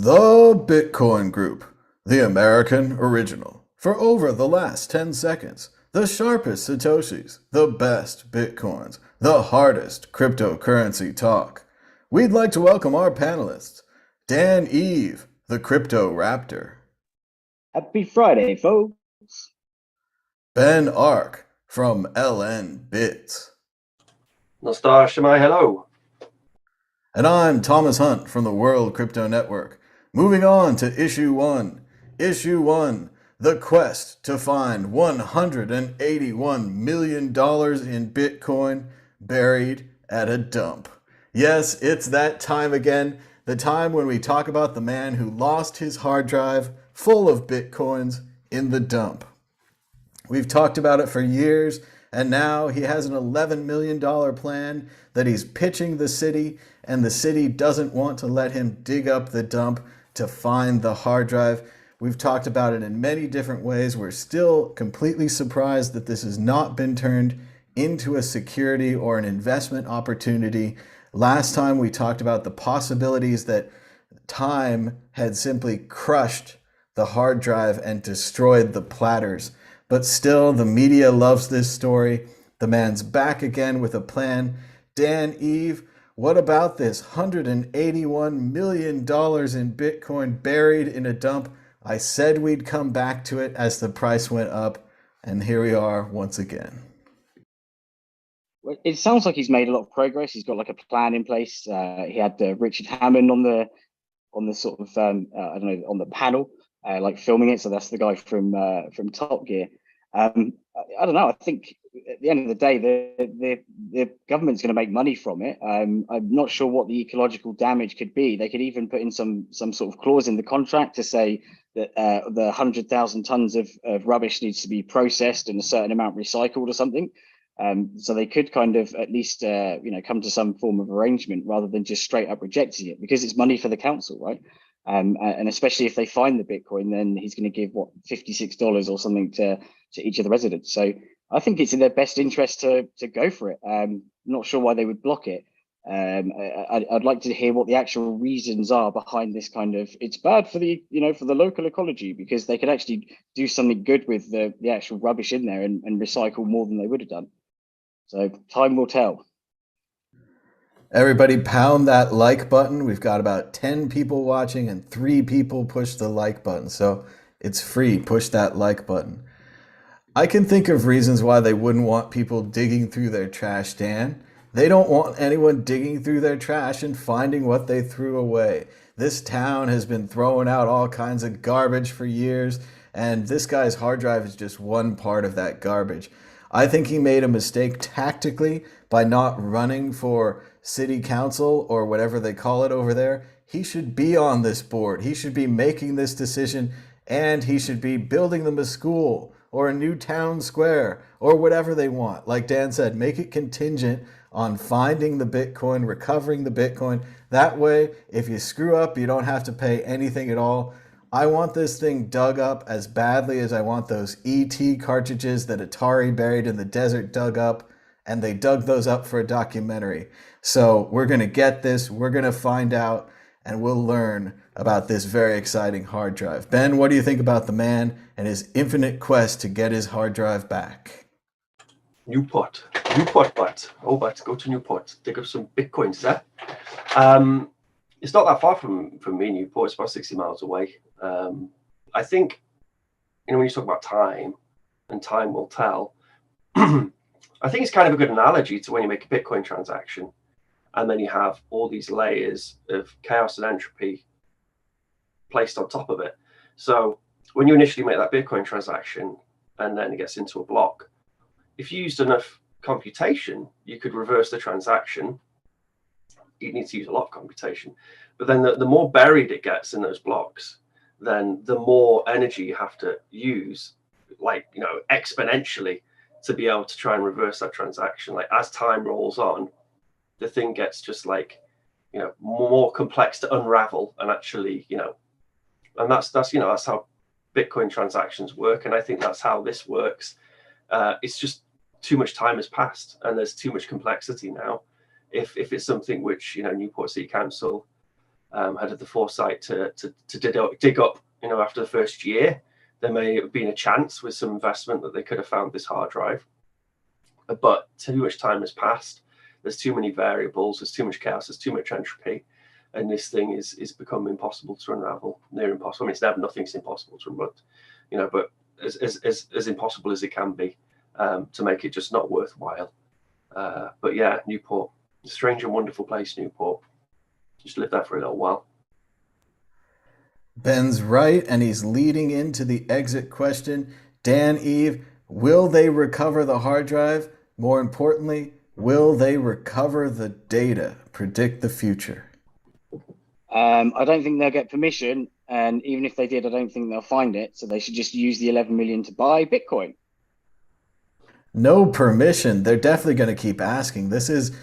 The Bitcoin Group, the American original. For over the last 10 seconds, the sharpest Satoshis, the best Bitcoins, the hardest cryptocurrency talk. We'd like to welcome our panelists, Dan Eve, the Crypto Raptor, Happy Friday, folks. Ben Ark from LN Bits, Nostar Shemai, hello. and I'm Thomas Hunt from the World Crypto Network. Moving on to Issue 1. Issue 1, the quest to find $181 million in Bitcoin buried at a dump. Yes, it's that time again, the time when we talk about the man who lost his hard drive full of Bitcoins in the dump. We've talked about it for years, and now he has an $11 million plan that he's pitching the city, and the city doesn't want to let him dig up the dump to find the hard drive. We've talked about it in many different ways. We're still completely surprised that this has not been turned into a security or an investment opportunity. Last time we talked about the possibilities that time had simply crushed the hard drive and destroyed the platters. But still, the media loves this story. The man's back again with a plan. Dan Eve, what about this $181 million in Bitcoin buried in a dump? I said we'd come back to it as the price went up, and here we are once again. Well, it sounds like he's made a lot of progress. He's got like a plan in place. He had Richard Hammond on the sort of I don't know, on the panel, like filming it. So that's the guy from Top Gear. I don't know. I think at the end of the day, the government's going to make money from it. I'm not sure what the ecological damage could be. They could even put in some sort of clause in the contract to say that the 100,000 tons of rubbish needs to be processed and a certain amount recycled or something. So they could kind of at least come to some form of arrangement rather than just straight up rejecting it, because it's money for the council, right? And especially if they find the Bitcoin, then he's going to give $56 or something to each of the residents. So I think it's in their best interest to go for it. Not sure why they would block it. I'd like to hear what the actual reasons are behind this kind of. It's bad for the for the local ecology, because they could actually do something good with the actual rubbish in there and recycle more than they would have done. So time will tell. Everybody pound that like button. We've got about 10 people watching and 3 people push the like button. So it's free. Push that like button. I can think of reasons why they wouldn't want people digging through their trash, Dan. They don't want anyone digging through their trash and finding what they threw away. This town has been throwing out all kinds of garbage for years, and this guy's hard drive is just one part of that garbage. I think he made a mistake tactically by not running for city council or whatever they call it over there. He should be on this board. He should be making this decision, and he should be building them a school or a new town square or whatever they want. Like Dan said, make it contingent on finding the Bitcoin, recovering the Bitcoin. That way, if you screw up, you don't have to pay anything at all. I want this thing dug up as badly as I want those ET cartridges that Atari buried in the desert dug up, and they dug those up for a documentary. So we're going to get this, we're going to find out, and we'll learn about this very exciting hard drive. Ben, what do you think about the man and his infinite quest to get his hard drive back? Newport, but go to Newport, dig up some Bitcoins there. It's not that far from me, Newport. It's about 60 miles away. I think, when you talk about time, and time will tell, I think it's kind of a good analogy to when you make a Bitcoin transaction, and then you have all these layers of chaos and entropy placed on top of it. So when you initially make that Bitcoin transaction, and then it gets into a block, if you used enough computation, you could reverse the transaction. You need to use a lot of computation, but then the more buried it gets in those blocks, then the more energy you have to use, exponentially, to be able to try and reverse that transaction. Like, as time rolls on, the thing gets just more complex to unravel, and actually, and that's how Bitcoin transactions work. And I think that's how this works. It's just too much time has passed, and there's too much complexity now. If it's something which Newport City Council had the foresight to dig up, after the first year, there may have been a chance with some investment that they could have found this hard drive. But too much time has passed. There's too many variables. There's too much chaos. There's too much entropy, and this thing is become impossible to unravel. Near impossible. I mean, nothing's impossible to unravel, but as impossible as it can be, to make it just not worthwhile. But yeah, Newport, a strange and wonderful place, Newport. Just live there for a little while. Ben's right, and he's leading into the exit question. Dan, Eve, will they recover the hard drive? More importantly, will they recover the data? Predict the future. I don't think they'll get permission, and even if they did, I don't think they'll find it. So they should just use the 11 million to buy Bitcoin. No permission. They're definitely going to keep asking. This is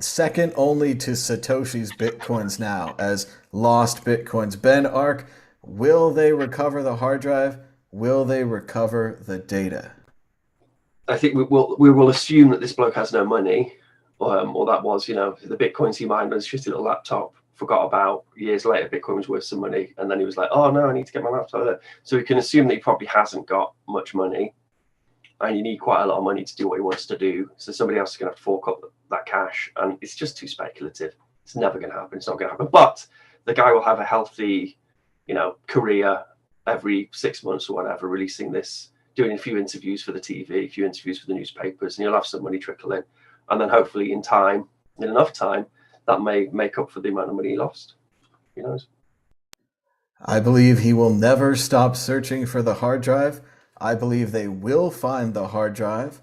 second only to Satoshi's Bitcoins now as lost Bitcoins. Ben, Ark, will they recover the hard drive? Will they recover the data? I think we will assume that this bloke has no money, or that was, the Bitcoins he mined on his shitty little laptop, forgot about. Years later, Bitcoin was worth some money, and then he was like, oh no, I need to get my laptop. So we can assume that he probably hasn't got much money, and you need quite a lot of money to do what he wants to do. So somebody else is going to have to fork up that cash, and it's just too speculative. It's never going to happen. It's not going to happen. But the guy will have a healthy, career every 6 months or whatever, releasing this, doing a few interviews for the TV, a few interviews for the newspapers, and you'll have some money trickle in. And then hopefully in enough time, that may make up for the amount of money he lost. Who knows? I believe he will never stop searching for the hard drive. I believe they will find the hard drive,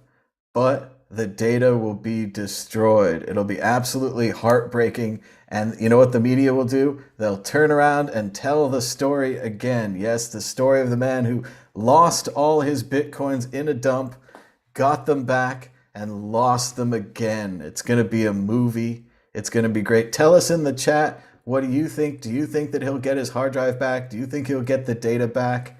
but the data will be destroyed. It'll be absolutely heartbreaking. And you know what the media will do? They'll turn around and tell the story again. Yes, the story of the man who lost all his Bitcoins in a dump, got them back, and lost them again. It's going to be a movie. It's going to be great. Tell us in the chat, what do you think? Do you think that he'll get his hard drive back? Do you think he'll get the data back?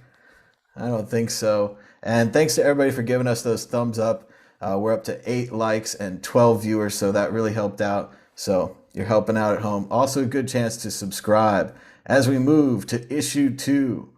I don't think so. And thanks to everybody for giving us those thumbs up. We're up to 8 likes and 12 viewers, so that really helped out. So you're helping out at home. Also a good chance to subscribe as we move to issue 2.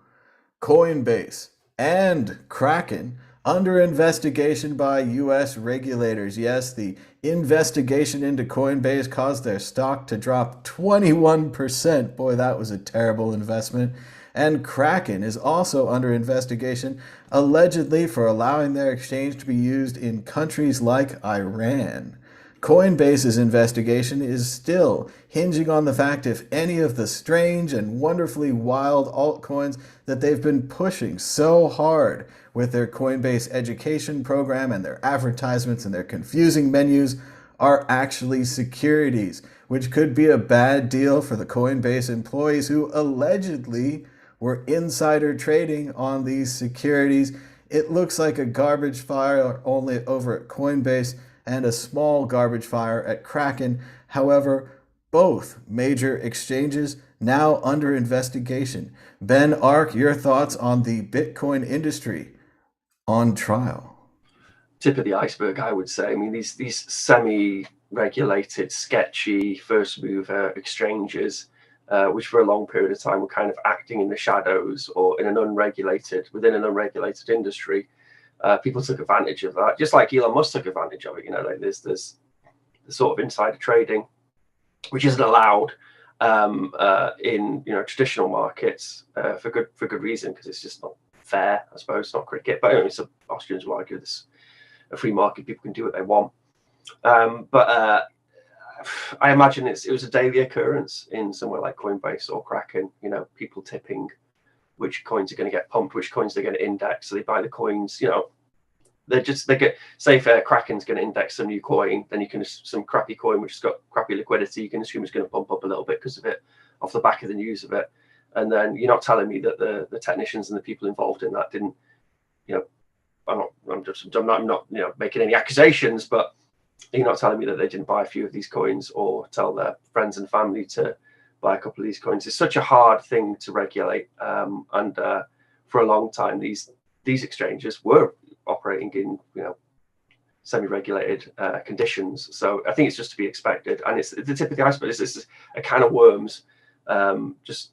Coinbase and Kraken under investigation by U.S. regulators. Yes, the investigation into Coinbase caused their stock to drop 21%. Boy, that was a terrible investment. And Kraken is also under investigation, allegedly for allowing their exchange to be used in countries like Iran. Coinbase's investigation is still hinging on the fact if any of the strange and wonderfully wild altcoins that they've been pushing so hard with their Coinbase education program and their advertisements and their confusing menus are actually securities, which could be a bad deal for the Coinbase employees who allegedly were insider trading on these securities. It looks like a garbage fire only over at Coinbase and a small garbage fire at Kraken. However, both major exchanges now under investigation. Ben, Ark, your thoughts on the Bitcoin industry on trial? Tip of the iceberg, I would say. I mean, these semi-regulated, sketchy first mover exchanges, which for a long period of time were kind of acting in the shadows or within an unregulated industry. People took advantage of that, just like Elon Musk took advantage of it. Like there's the sort of insider trading, which isn't allowed in traditional markets for good reason, because it's just not fair, I suppose. It's not cricket, but anyway, some Austrians will argue this a free market, people can do what they want. But I imagine it was a daily occurrence in somewhere like Coinbase or Kraken. People tipping which coins are going to get pumped, which coins they're going to index. So they buy the coins. They get, say if Kraken's going to index some new coin, then you can, some crappy coin which has got crappy liquidity, you can assume it's going to pump up a little bit because of it, off the back of the news of it. And then you're not telling me that the technicians and the people involved in that didn't, I'm not making any accusations, but you're not telling me that they didn't buy a few of these coins or tell their friends and family to buy a couple of these coins. It's such a hard thing to regulate, and for a long time these exchanges were operating in semi-regulated conditions. So I think it's just to be expected, and it's the tip of the iceberg. This is a can of worms Just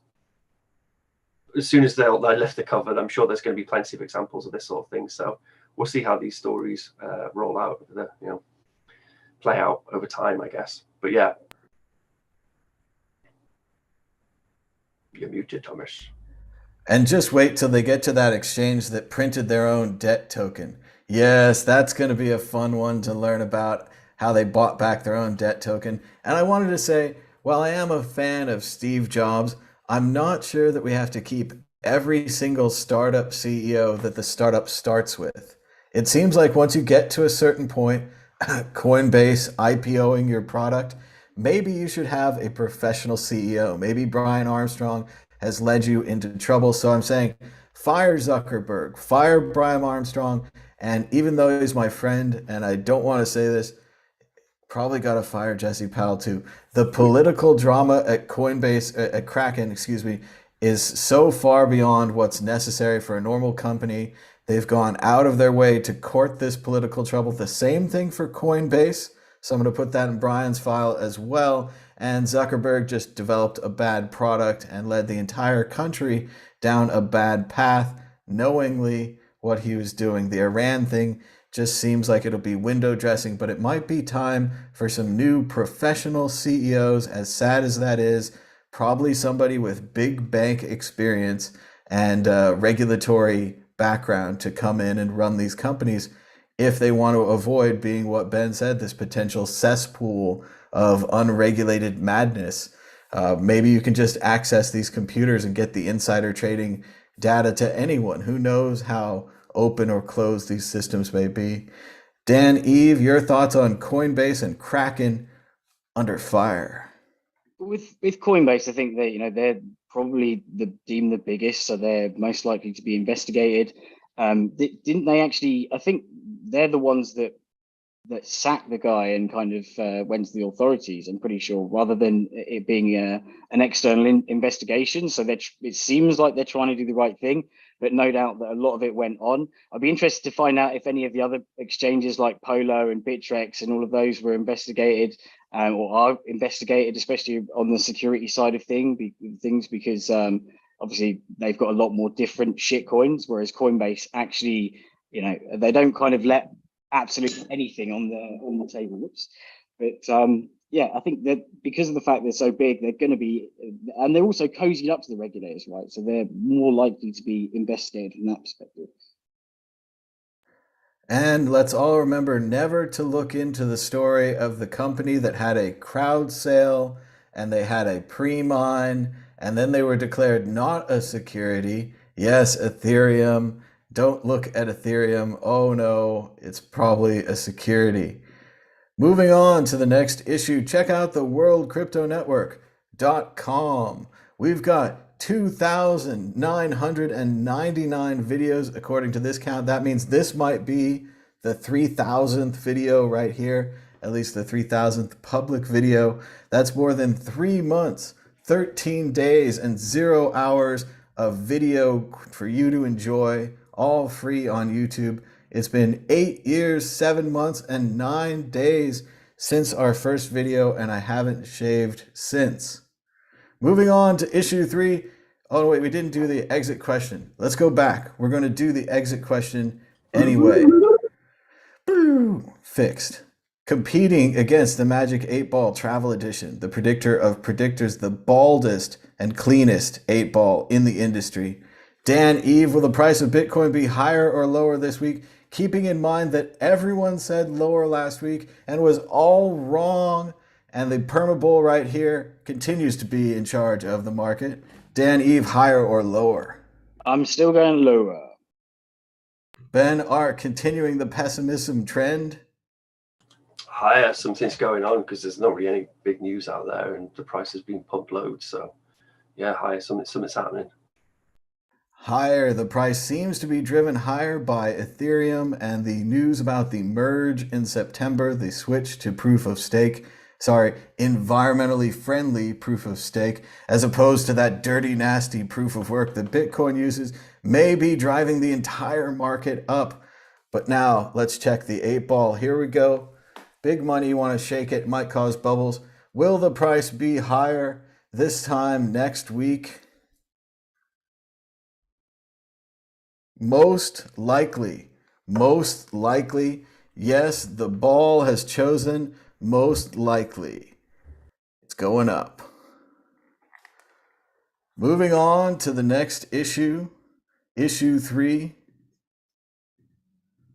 as soon as they lift the cover, I'm sure there's going to be plenty of examples of this sort of thing. So we'll see how these stories roll out, play out over time, I guess. But yeah, you're muted, Thomas. And just wait till they get to that exchange that printed their own debt token. Yes, that's going to be a fun one to learn about, how they bought back their own debt token. And I wanted to say, while I am a fan of Steve Jobs, I'm not sure that we have to keep every single startup CEO that the startup starts with. It seems like once you get to a certain point, Coinbase IPOing your product, maybe you should have a professional CEO. Maybe Brian Armstrong has led you into trouble. So I'm saying fire Zuckerberg, fire Brian Armstrong, and even though he's my friend, and I don't want to say this, probably got to fire Jesse Powell too. The political drama at Coinbase, at Kraken, excuse me, is so far beyond what's necessary for a normal company. They've gone out of their way to court this political trouble. The same thing for Coinbase. So I'm going to put that in Brian's file as well. And Zuckerberg just developed a bad product and led the entire country down a bad path, knowingly what he was doing. The Iran thing just seems like it'll be window dressing, but it might be time for some new professional CEOs, as sad as that is, probably somebody with big bank experience and regulatory background to come in and run these companies if they want to avoid being what Ben said, this potential cesspool of unregulated madness. Maybe you can just access these computers and get the insider trading data to anyone. Who knows how open or closed these systems may be. Dan, Eve, your thoughts on Coinbase and Kraken under fire? With Coinbase, I think that they're probably deemed the biggest, so they're most likely to be investigated. Didn't they actually? I think they're the ones that sacked the guy and kind of went to the authorities. I'm pretty sure, rather than it being an external investigation. So it seems like they're trying to do the right thing, but no doubt that a lot of it went on. I'd be interested to find out if any of the other exchanges like Polo and Bittrex and all of those were investigated or are investigated, especially on the security side of things, because obviously they've got a lot more different shit coins, whereas Coinbase actually, they don't kind of let absolutely anything on the table. Whoops. But yeah, I think that because of the fact they're so big, they're going to be, and they're also cozied up to the regulators, right? So they're more likely to be investigated from that perspective. And let's all remember never to look into the story of the company that had a crowd sale and they had a pre-mine and then they were declared not a security. Yes, Ethereum. Don't look at Ethereum. Oh no, it's probably a security. Moving on to the next issue, check out the worldcryptonetwork.com. We've got 2,999 videos according to this count. That means this might be the 3,000th video right here, at least the 3,000th public video. That's more than 3 months, 13 days, and 0 hours of video for you to enjoy, all free on YouTube. It's been 8 years, 7 months, and 9 days since our first video, and I haven't shaved since. Moving on to issue 3. Oh, wait, we didn't do the exit question. Let's go back. We're going to do the exit question anyway. Fixed. Competing against the Magic 8-Ball Travel Edition, the predictor of predictors, the baldest and cleanest 8-ball in the industry. Dan, Eve, will the price of Bitcoin be higher or lower this week? Keeping in mind that everyone said lower last week and was all wrong, and the permabull right here continues to be in charge of the market. Dan, Eve, higher or lower? I'm still going lower. Ben, Art, continuing the pessimism trend? Higher. Something's going on because there's not really any big news out there and the price has been pumped loads. So yeah, higher. Something's happening. Higher. The price seems to be driven higher by Ethereum and the news about the merge in September, the switch to environmentally friendly proof of stake, as opposed to that dirty, nasty proof of work that Bitcoin uses, may be driving the entire market up. But now let's check the 8-ball. Here we go. Big money, you want to shake it, might cause bubbles. Will the price be higher? this time next week. Most likely, yes, the ball has chosen most likely. It's going up. Moving on to the next issue, issue 3.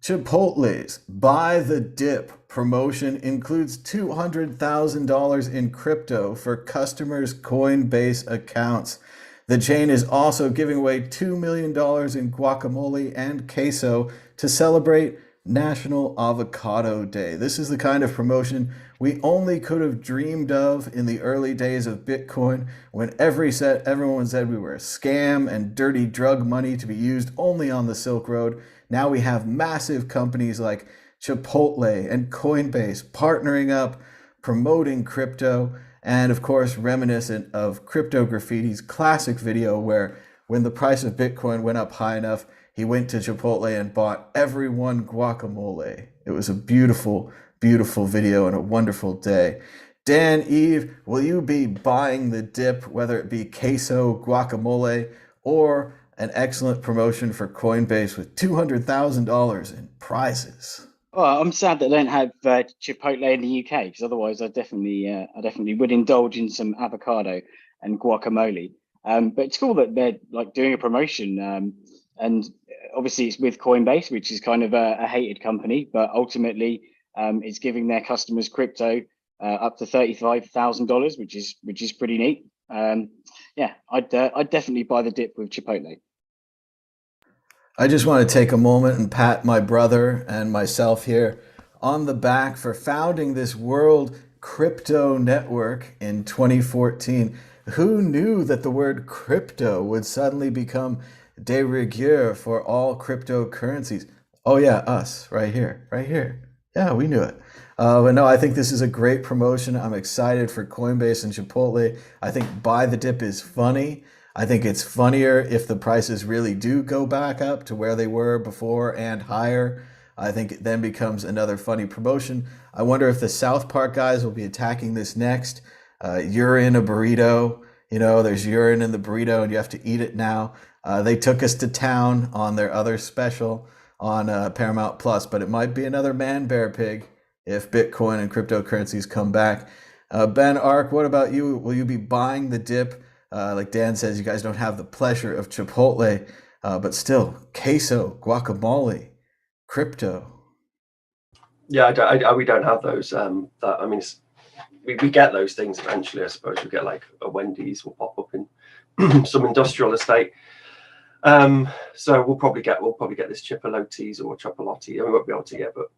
Chipotle's Buy the Dip promotion includes $200,000 in crypto for customers' Coinbase accounts. The chain is also giving away $2 million in guacamole and queso to celebrate National Avocado Day. This is the kind of promotion we only could have dreamed of in the early days of Bitcoin, when everyone said we were a scam and dirty drug money to be used only on the Silk Road. Now we have massive companies like Chipotle and Coinbase partnering up, promoting crypto, and of course, reminiscent of Crypto Graffiti's classic video where when the price of Bitcoin went up high enough, he went to Chipotle and bought everyone guacamole. It was a beautiful, beautiful video and a wonderful day. Dan, Eve, will you be buying the dip, whether it be queso, guacamole, or an excellent promotion for Coinbase with $200,000 in prizes? Well, I'm sad that I don't have Chipotle in the UK, because otherwise I definitely would indulge in some avocado and guacamole. But it's cool that they're like doing a promotion, and obviously it's with Coinbase, which is kind of a hated company, but ultimately it's giving their customers crypto up to $35,000, which is pretty neat. Yeah, I'd definitely buy the dip with Chipotle. I just want to take a moment and pat my brother and myself here on the back for founding this World Crypto Network in 2014. Who knew that the word crypto would suddenly become de rigueur for all cryptocurrencies? Oh yeah, us, right here, right here. Yeah, we knew it. But no, I think this is a great promotion. I'm excited for Coinbase and Chipotle. I think Buy the Dip is funny. I think it's funnier if the prices really do go back up to where they were before and higher. I think it then becomes another funny promotion. I wonder if the South Park guys will be attacking this next. You're in a burrito. You know, there's urine in the burrito and you have to eat it now. They took us to town on their other special on Paramount Plus, but it might be another man bear pig if Bitcoin and cryptocurrencies come back. Ben Ark, what about you? Will you be buying the dip? Like Dan says, you guys don't have the pleasure of Chipotle, but still, queso, guacamole, crypto. Yeah, we don't have those. We get those things eventually. I suppose we get like a Wendy's will pop up in some industrial estate. So we'll probably get this Chipolotes or Chipolotti. We won't be able to yet, but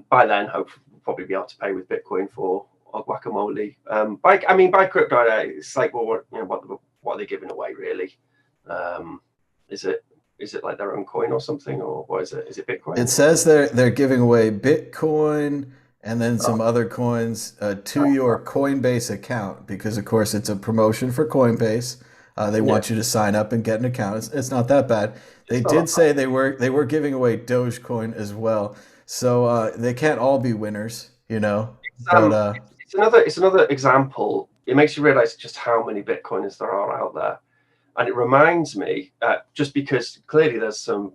by then, hopefully, we'll probably be able to pay with Bitcoin for our guacamole. By crypto, it's like, well, what are they giving away really? Is it like their own coin or something, or what is it? Is it Bitcoin? It says they're giving away Bitcoin and then some other coins to your Coinbase account, because of course it's a promotion for Coinbase. They want you to sign up and get an account. It's not that bad. They did say they were giving away Dogecoin as well, so they can't all be winners, you know. It's another example. It makes you realize just how many Bitcoiners there are out there, and it reminds me just because clearly there's some,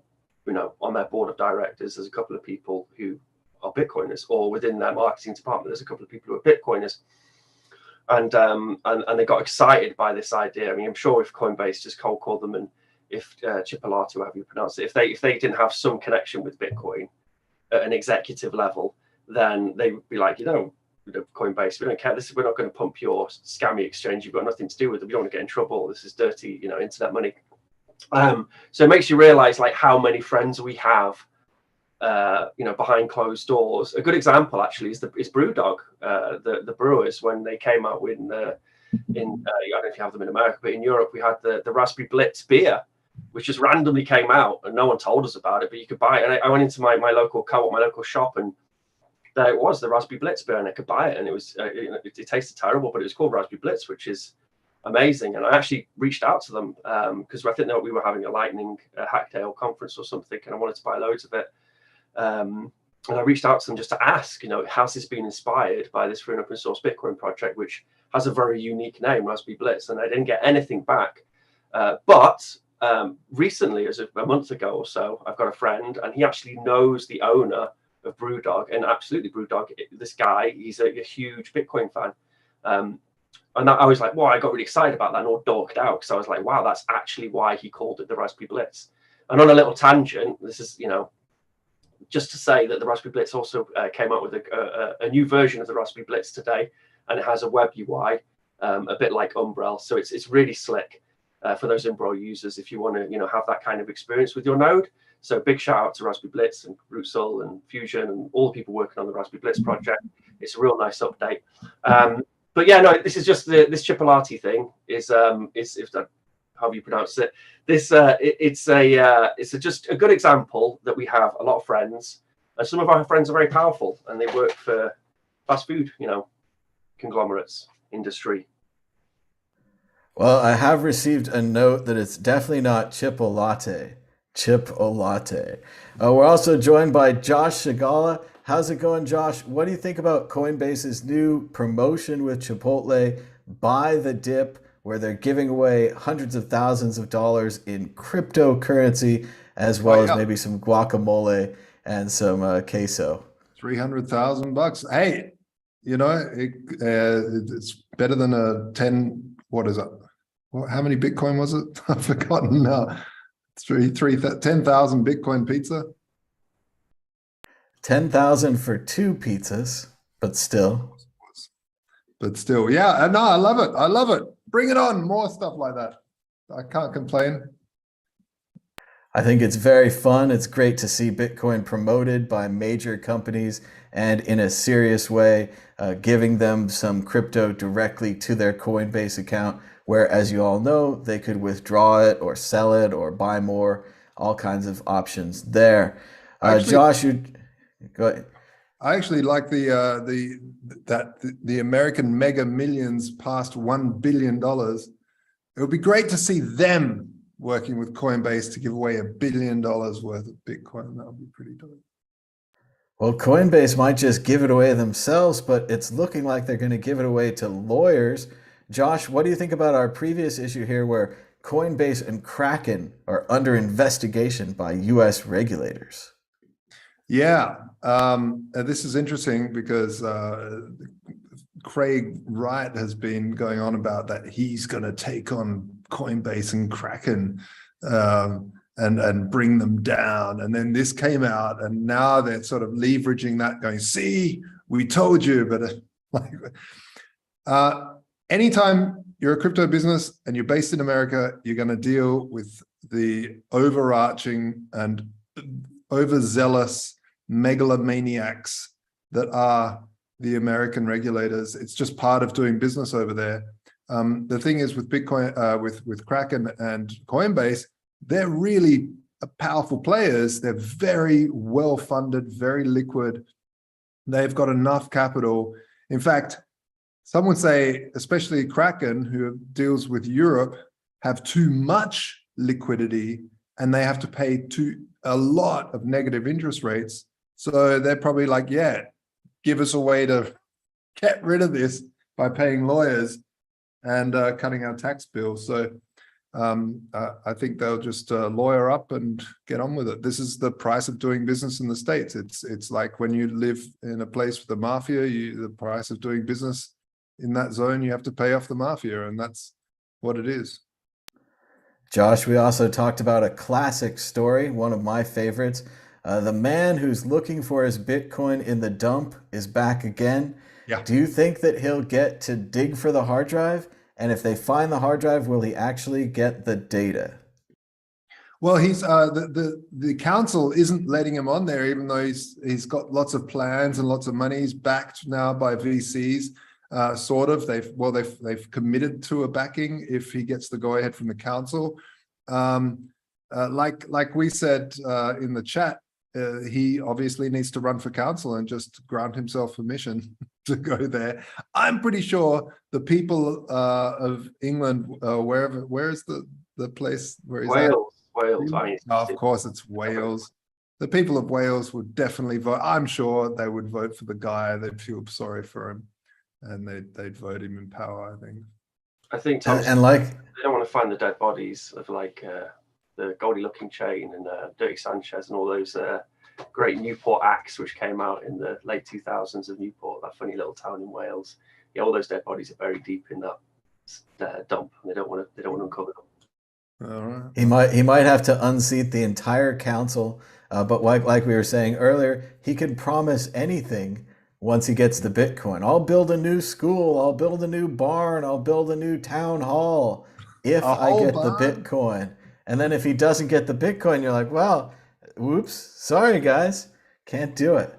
on their board of directors, there's a couple of people who are Bitcoiners, or within their marketing department, there's a couple of people who are Bitcoiners. And they got excited by this idea. I mean, I'm sure if Coinbase just cold called them, and if Chipolata, however you pronounce it, if they didn't have some connection with Bitcoin at an executive level, then they would be like, Coinbase, we don't care. We're not going to pump your scammy exchange. You've got nothing to do with it. We don't want to get in trouble. This is dirty, internet money. So it makes you realize like how many friends we have. Behind closed doors. A good example actually is BrewDog, the brewers, when they came out with I don't know if you have them in America, but in Europe we had the Raspberry Blitz beer, which just randomly came out and no one told us about it, but you could buy it. And I went into my local co-op, my local shop, and there it was, the Raspberry Blitz beer, and I could buy it, and it was it tasted terrible, but it was called Raspberry Blitz, which is amazing. And I actually reached out to them because I think that we were having a Lightning Hacktail conference or something, and I wanted to buy loads of it. And I reached out to them just to ask, has this been inspired by this free and open source Bitcoin project, which has a very unique name, Raspberry Blitz, and I didn't get anything back. But recently, as a month ago or so, I've got a friend, and he actually knows the owner of Brewdog, and absolutely Brewdog. This guy, he's a huge Bitcoin fan, and I was like, wow, I got really excited about that and all dorked out because I was like, wow, that's actually why he called it the Raspberry Blitz. And on a little tangent, this is, just to say that the Raspberry Blitz also came out with a new version of the Raspberry Blitz today, and it has a web UI, a bit like Umbrel, so it's really slick for those Umbrel users if you want to have that kind of experience with your node. So big shout out to Raspberry Blitz and Rootsoul and Fusion and all the people working on the Raspberry Blitz project. It's a real nice update. But yeah, no, this is just this Chipotle thing is if that, however you pronounce it. This it's just a good example that we have a lot of friends, and some of our friends are very powerful, and they work for fast food, conglomerates industry. Well, I have received a note that it's definitely not Chipotle. Chipotle. We're also joined by Josh Shigala. How's it going, Josh? What do you think about Coinbase's new promotion with Chipotle, Buy the Dip, where they're giving away hundreds of thousands of dollars in cryptocurrency, as well as maybe some guacamole and some queso? $300,000. Hey, it's better than a 10. What is it? How many Bitcoin was it? I've forgotten now. 10,000 Bitcoin pizza. 10,000 for 2 pizzas, but still. Yeah. No, I love it. I love it. Bring it on. More stuff like that. I can't complain. I think it's very fun. It's great to see Bitcoin promoted by major companies and in a serious way, giving them some crypto directly to their Coinbase account, where, as you all know, they could withdraw it or sell it or buy more, all kinds of options there. Josh, go ahead. I actually like the American Mega Millions past $1 billion. It would be great to see them working with Coinbase to give away $1 billion worth of Bitcoin. That would be pretty dope. Well, Coinbase might just give it away themselves, but it's looking like they're going to give it away to lawyers. Josh, what do you think about our previous issue here where Coinbase and Kraken are under investigation by US regulators? Yeah, this is interesting because Craig Wright has been going on about that he's going to take on Coinbase and Kraken and bring them down. And then this came out, and now they're sort of leveraging that, going, "See, we told you." But anytime you're a crypto business and you're based in America, you're going to deal with the overarching and overzealous megalomaniacs that are the American regulators. It's just part of doing business over there. The thing is with Bitcoin, with Kraken and Coinbase, they're really powerful players. They're very well funded, very liquid. They've got enough capital. In fact, some would say, especially Kraken, who deals with Europe, have too much liquidity, and they have to pay a lot of negative interest rates. So they're probably like, yeah, give us a way to get rid of this by paying lawyers and cutting our tax bill. So I think they'll just lawyer up and get on with it. This is the price of doing business in the States. It's like when you live in a place with the mafia, the price of doing business in that zone, you have to pay off the mafia, and that's what it is. Josh, we also talked about a classic story, one of my favorites. The man who's looking for his Bitcoin in the dump is back again. Yeah. Do you think that he'll get to dig for the hard drive? And if they find the hard drive, will he actually get the data? Well, he's the council isn't letting him on there, even though he's got lots of plans and lots of money. He's backed now by VCs. Sort of. They've committed to a backing if he gets the go ahead from the council. Like we said in the chat, he obviously needs to run for council and just grant himself permission to go there. I'm pretty sure the people of England, where is the place where he's at? Wales. Of course, it's Wales. The people of Wales would definitely vote. I'm sure they would vote for the guy. They'd feel sorry for him. and they'd vote him in power, I think. I think Tom, And like, they don't want to find the dead bodies of like the Goldie Looking Chain and Dirty Sanchez and all those great Newport acts which came out in the late 2000s of Newport, that funny little town in Wales. Yeah, all those dead bodies are buried deep in that dump, and they don't want to uncover them. All right. he might have to unseat the entire council, but like we were saying earlier, he could promise anything once he gets the Bitcoin. I'll build a new school, I'll build a new barn, I'll build a new town hall if I get the Bitcoin. And then if he doesn't get the Bitcoin, you're like, well, whoops, sorry guys, can't do it.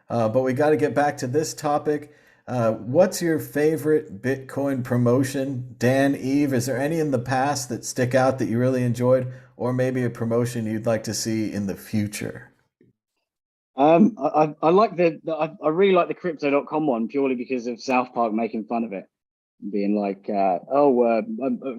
But we got to get back to this topic. What's your favorite Bitcoin promotion? Dan, Eve, is there any in the past that stick out that you really enjoyed, or maybe a promotion you'd like to see in the future? I like I really like the crypto.com one purely because of South Park making fun of it, being like,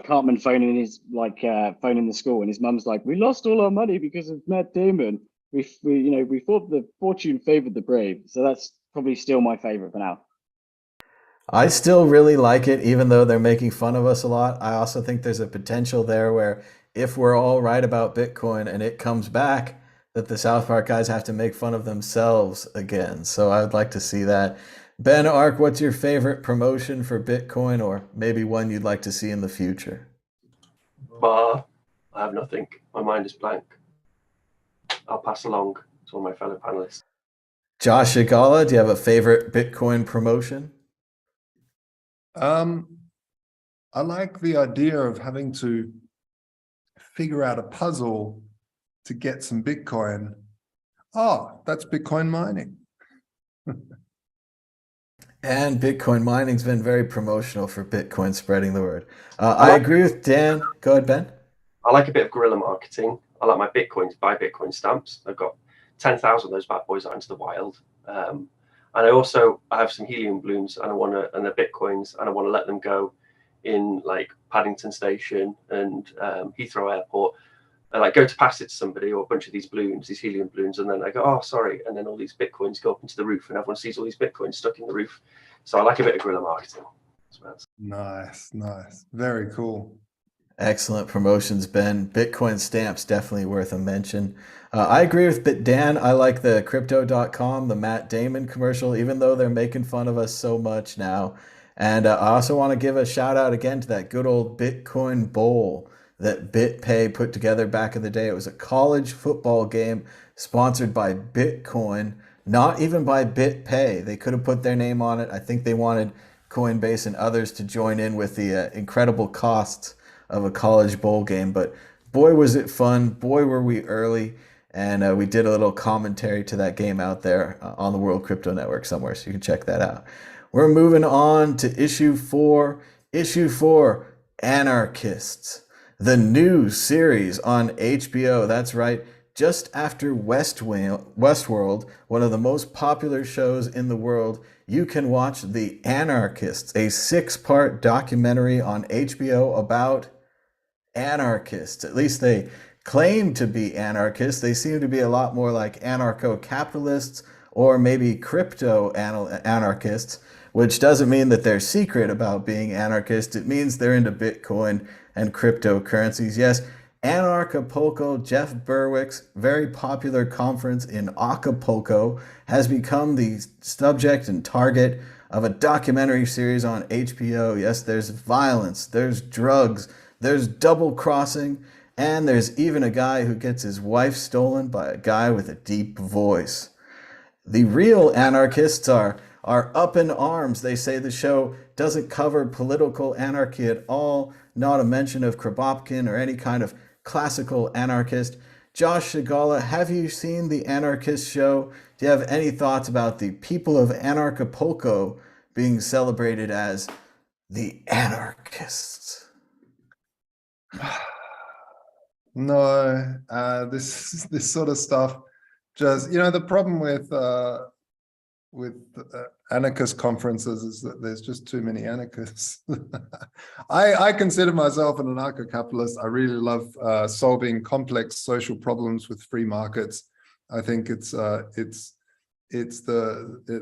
Cartman phoning the school, and his mum's like, we lost all our money because of Matt Damon. We thought the fortune favored the brave. So that's probably still my favorite for now. I still really like it, even though they're making fun of us a lot. I also think there's a potential there where if we're all right about Bitcoin and it comes back, that the South Park guys have to make fun of themselves again. So I would like to see that. Ben Ark, what's your favorite promotion for Bitcoin, or maybe one you'd like to see in the future? I have nothing. My mind is blank. I'll pass along to all my fellow panelists. Josh Shigala, do you have a favorite Bitcoin promotion? I like the idea of having to figure out a puzzle to get some Bitcoin. Oh, that's Bitcoin mining. And Bitcoin mining's been very promotional for Bitcoin spreading the word. I agree with Dan. Go ahead, Ben. I like a bit of guerrilla marketing. I like my Bitcoins, buy Bitcoin stamps. I've got 10,000 of those bad boys out into the wild. And I have some helium balloons, and and the Bitcoins, and I want to let them go in like Paddington Station and Heathrow Airport. And like go to pass it to somebody, or a bunch of these balloons, these helium balloons, and then I go, oh, sorry. And then all these Bitcoins go up into the roof, and everyone sees all these Bitcoins stuck in the roof. So I like a bit of guerrilla marketing. Nice. Very cool. Excellent promotions, Ben. Bitcoin stamps definitely worth a mention. I agree with Dan. I like the crypto.com, the Matt Damon commercial, even though they're making fun of us so much now. And I also want to give a shout out again to that good old Bitcoin Bowl that BitPay put together back in the day. It was a college football game sponsored by Bitcoin, not even by BitPay. They could have put their name on it. I think they wanted Coinbase and others to join in with the incredible costs of a college bowl game. But boy, was it fun. Boy, were we early. And we did a little commentary to that game out there on the World Crypto Network somewhere, so you can check that out. We're moving on to issue 4. Issue 4, Anarchists. The new series on HBO. That's right. Just after Westworld, one of the most popular shows in the world, you can watch The Anarchists, a 6-part documentary on HBO about anarchists. At least they claim to be anarchists. They seem to be a lot more like anarcho-capitalists or maybe crypto-anarchists, which doesn't mean that they're secret about being anarchists. It means they're into Bitcoin and cryptocurrencies. Yes, Anarchapulco, Jeff Berwick's very popular conference in Acapulco, has become the subject and target of a documentary series on HBO. Yes, there's violence, there's drugs, there's double crossing, and there's even a guy who gets his wife stolen by a guy with a deep voice. The real anarchists are up in arms. They say the show doesn't cover political anarchy at all, not a mention of Kropotkin or any kind of classical anarchist. Josh Shigala, have you seen the Anarchist show? Do you have any thoughts about the people of Anarchapulco being celebrated as the anarchists? No, this sort of stuff just, the problem with anarchist conferences is that there's just too many anarchists. I consider myself an anarcho-capitalist. I really love solving complex social problems with free markets. I think it's the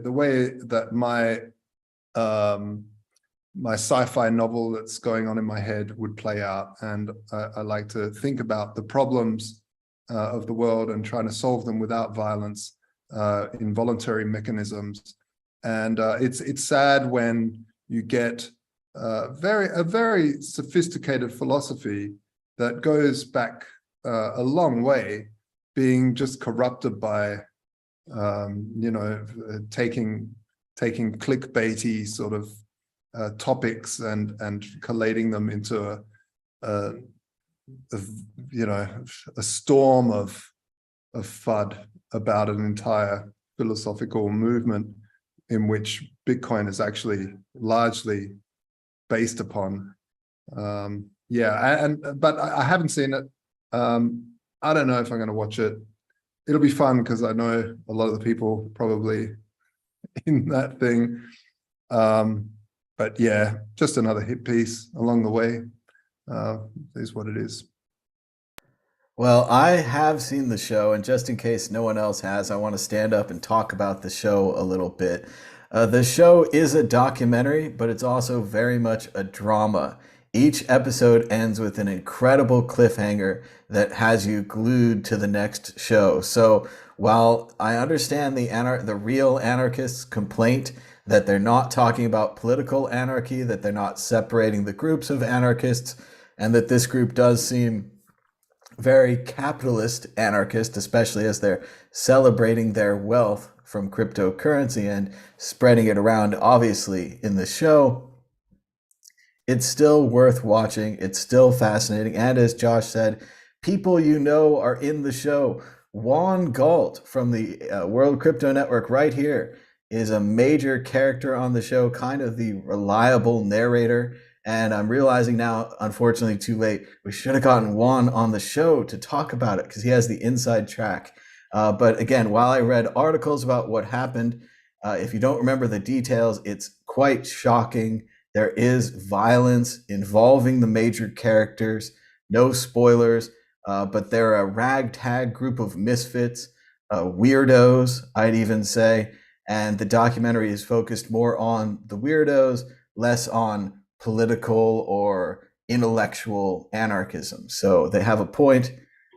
way that my my sci-fi novel that's going on in my head would play out. And I like to think about the problems of the world and trying to solve them without violence, involuntary mechanisms. And it's sad when you get a very sophisticated philosophy that goes back a long way, being just corrupted by taking clickbaity sort of topics and collating them into a storm of FUD about an entire philosophical movement in which Bitcoin is actually largely based upon. But I haven't seen it. I don't know if I'm going to watch it. It'll be fun because I know a lot of the people probably in that thing. But yeah, just another hit piece along the way. Is what it is. Well, I have seen the show, and just in case no one else has, I want to stand up and talk about the show a little bit. The show is a documentary, but it's also very much a drama. Each episode ends with an incredible cliffhanger that has you glued to the next show. So while I understand the real anarchists' complaint that they're not talking about political anarchy, that they're not separating the groups of anarchists, and that this group does seem very capitalist anarchist, especially as they're celebrating their wealth from cryptocurrency and spreading it around, obviously, in the show, it's still worth watching. It's still fascinating. And as Josh said, people you know are in the show. Juan Galt from the World Crypto Network right here is a major character on the show, kind of the reliable narrator. And I'm realizing now, unfortunately too late, we should have gotten Juan on the show to talk about it because he has the inside track. But again, while I read articles about what happened, if you don't remember the details, it's quite shocking. There is violence involving the major characters. No spoilers, but they're a ragtag group of misfits, weirdos, I'd even say. And the documentary is focused more on the weirdos, less on political or intellectual anarchism. So they have a point,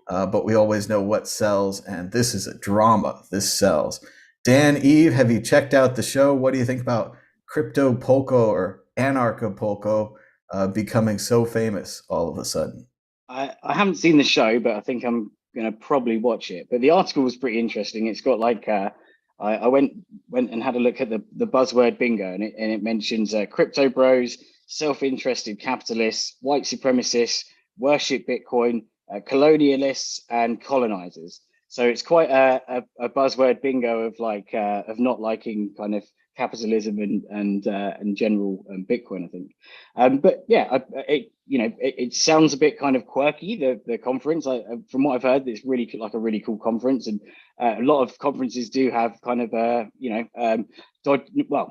but we always know what sells, and this is a drama. This sells. Dan, Eve, have you checked out the show? What do you think about Crypto Polko or Anarchapulco becoming so famous all of a sudden? I haven't seen the show, but I think I'm going to probably watch it. But the article was pretty interesting. It's got like I went and had a look at the buzzword bingo, and it mentions crypto bros, self-interested capitalists, white supremacists, worship Bitcoin, colonialists, and colonizers. So it's quite a buzzword bingo of like of not liking kind of capitalism and general Bitcoin, I think. But yeah, it sounds a bit kind of quirky. The conference, from what I've heard, it's really like a really cool conference, and a lot of conferences do have kind of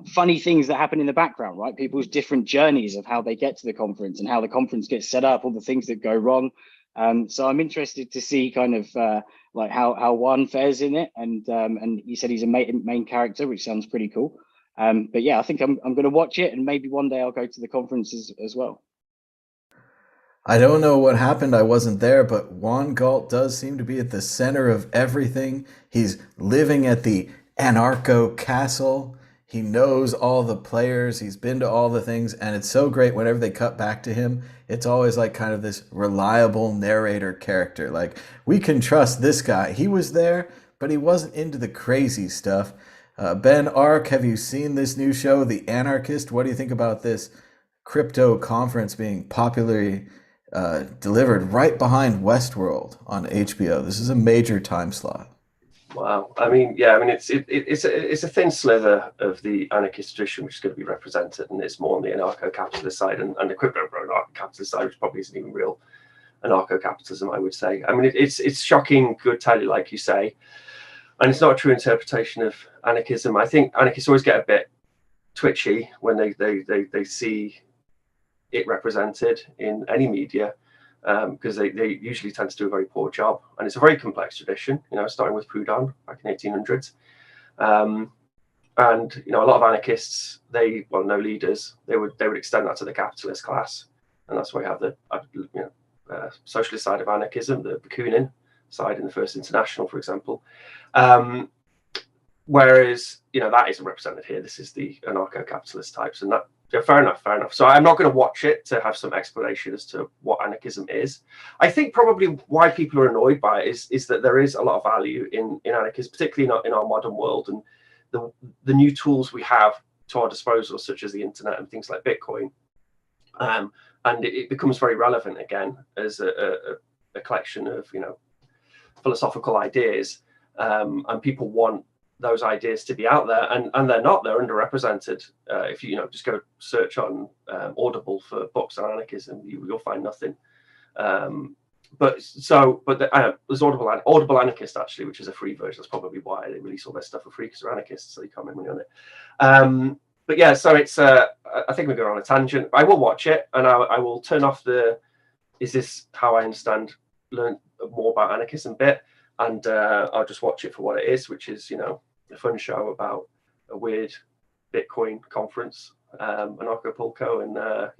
funny things that happen in the background, right? People's different journeys of how they get to the conference and how the conference gets set up, all the things that go wrong. So I'm interested to see kind of like how Juan fares in it, and he said he's a main character, which sounds pretty cool. But yeah, I think I'm going to watch it, and maybe one day I'll go to the conferences as well. I don't know what happened. I wasn't there, but Juan Galt does seem to be at the center of everything. He's living at the Anarcho Castle. He knows all the players. He's been to all the things, and it's so great whenever they cut back to him. It's always like kind of this reliable narrator character. Like, we can trust this guy. He was there, but he wasn't into the crazy stuff. Ben Ark, have you seen this new show, The Anarchist? What do you think about this crypto conference being popularly delivered right behind Westworld on HBO? This is a major time slot. Wow. I mean, yeah. I mean, it's a thin slither of the anarchist tradition which is going to be represented, and it's more on the anarcho-capitalist side and the crypto-capitalist side, which probably isn't even real anarcho-capitalism, I would say. I mean, it's shocking, good tally, like you say, and it's not a true interpretation of anarchism. I think anarchists always get a bit twitchy when they see it represented in any media, because they usually tend to do a very poor job, and it's a very complex tradition, starting with Proudhon back in 1800s. And a lot of anarchists, no leaders, they would extend that to the capitalist class, and that's why you have the socialist side of anarchism, the Bakunin side in the First International, for example. Whereas that isn't represented here. This is the anarcho-capitalist types, and that fair enough. So I'm not going to watch it to have some explanation as to what anarchism is. I think probably why people are annoyed by it is that there is a lot of value in anarchism, particularly in our modern world, and the new tools we have to our disposal, such as the internet and things like Bitcoin, and it becomes very relevant again as a collection of philosophical ideas, and people want those ideas to be out there, and they're not. They're underrepresented. If you just go search on Audible for books on anarchism, you'll find nothing. There's Audible Anarchist, actually, which is a free version. That's probably why they release all their stuff for free, because they're anarchists, so they can't make money on it. But yeah, so it's I think we're going on a tangent. I will watch it, and I will turn off the "is this how I understand, learn more about anarchism" bit, and I'll just watch it for what it is, which is a fun show about a weird Bitcoin conference, Anarcho-Pulco, and I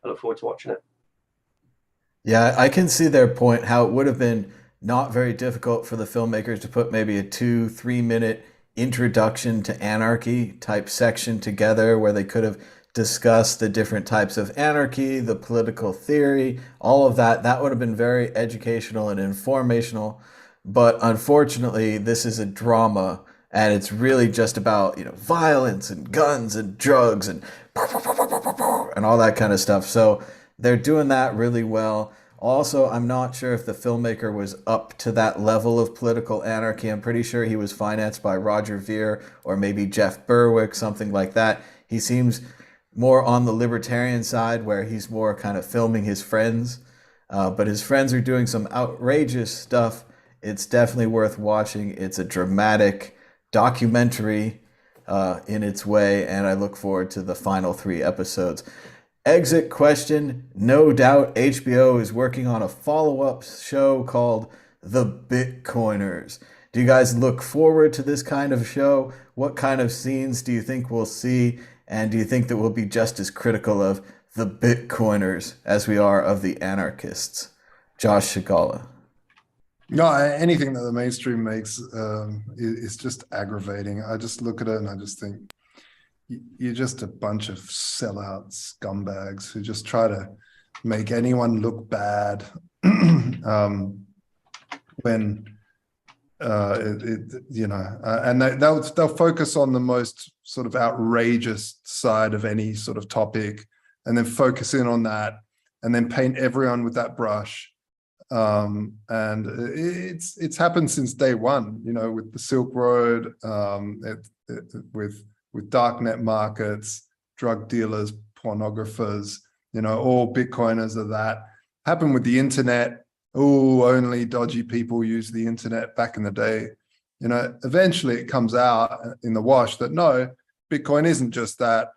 look forward to watching it. Yeah, I can see their point, how it would have been not very difficult for the filmmakers to put maybe a 2-3 minute introduction to anarchy type section together, where they could have discussed the different types of anarchy, the political theory, all of that. That would have been very educational and informational. But unfortunately, this is a drama, and it's really just about violence and guns and drugs and all that kind of stuff. So they're doing that really well. Also, I'm not sure if the filmmaker was up to that level of political anarchy. I'm pretty sure he was financed by Roger Ver or maybe Jeff Berwick, something like that. He seems more on the libertarian side, where he's more kind of filming his friends. But his friends are doing some outrageous stuff. It's definitely worth watching. It's a dramatic documentary in its way, and I look forward to the final 3 episodes. Exit question. No doubt HBO is working on a follow-up show called The Bitcoiners. Do you guys look forward to this kind of show? What kind of scenes do you think we'll see? And do you think that we'll be just as critical of the Bitcoiners as we are of the anarchists? Josh Shigala. No, anything that the mainstream makes is just aggravating. I just look at it and I just think, you're just a bunch of sellout scumbags who just try to make anyone look bad when and they'll focus on the most sort of outrageous side of any sort of topic, and then focus in on that, and then paint everyone with that brush. And it's happened since day one, with the Silk Road, with darknet markets, drug dealers, pornographers, all Bitcoiners are that. Happened with the internet. Oh, only dodgy people use the internet back in the day. Eventually it comes out in the wash that no, Bitcoin isn't just that.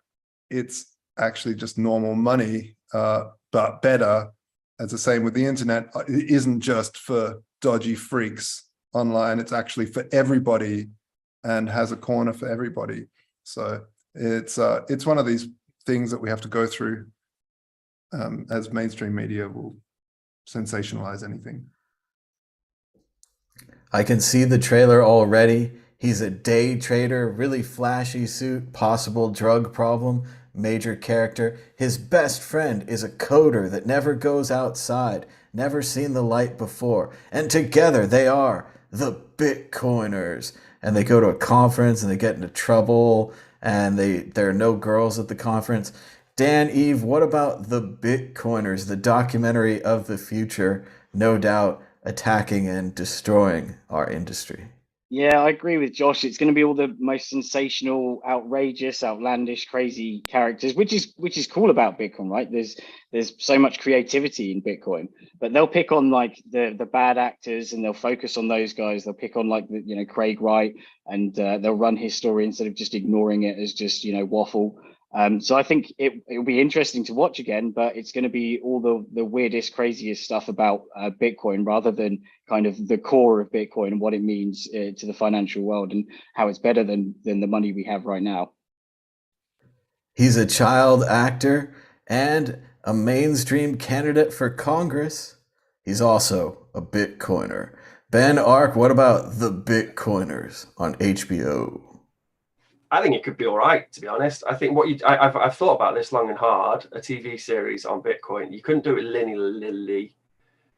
It's actually just normal money, but better. As the same with the internet, it isn't just for dodgy freaks online. It's actually for everybody and has a corner for everybody. So it's one of these things that we have to go through as mainstream media will sensationalize anything. I can see the trailer already. He's a day trader, really flashy suit, possible drug problem, major character. His best friend is a coder that never goes outside, never seen the light before. And together they are the Bitcoiners. And they go to a conference and they get into trouble, and there are no girls at the conference. Dan, Eve, what about the Bitcoiners, the documentary of the future, no doubt attacking and destroying our industry? Yeah, I agree with Josh. It's going to be all the most sensational, outrageous, outlandish, crazy characters, which is cool about Bitcoin, right? There's so much creativity in Bitcoin, but they'll pick on like the bad actors, and they'll focus on those guys. They'll pick on like Craig Wright, and they'll run his story instead of just ignoring it as just waffle. So I think it'll be interesting to watch again, but it's going to be all the weirdest, craziest stuff about Bitcoin rather than kind of the core of Bitcoin and what it means to the financial world and how it's better than the money we have right now. He's a child actor and a mainstream candidate for Congress. He's also a Bitcoiner. Ben Ark, what about The Bitcoiners on HBO? I think it could be all right, to be honest. I think I've thought about this long and hard. A TV series on Bitcoin, you couldn't do it linearly.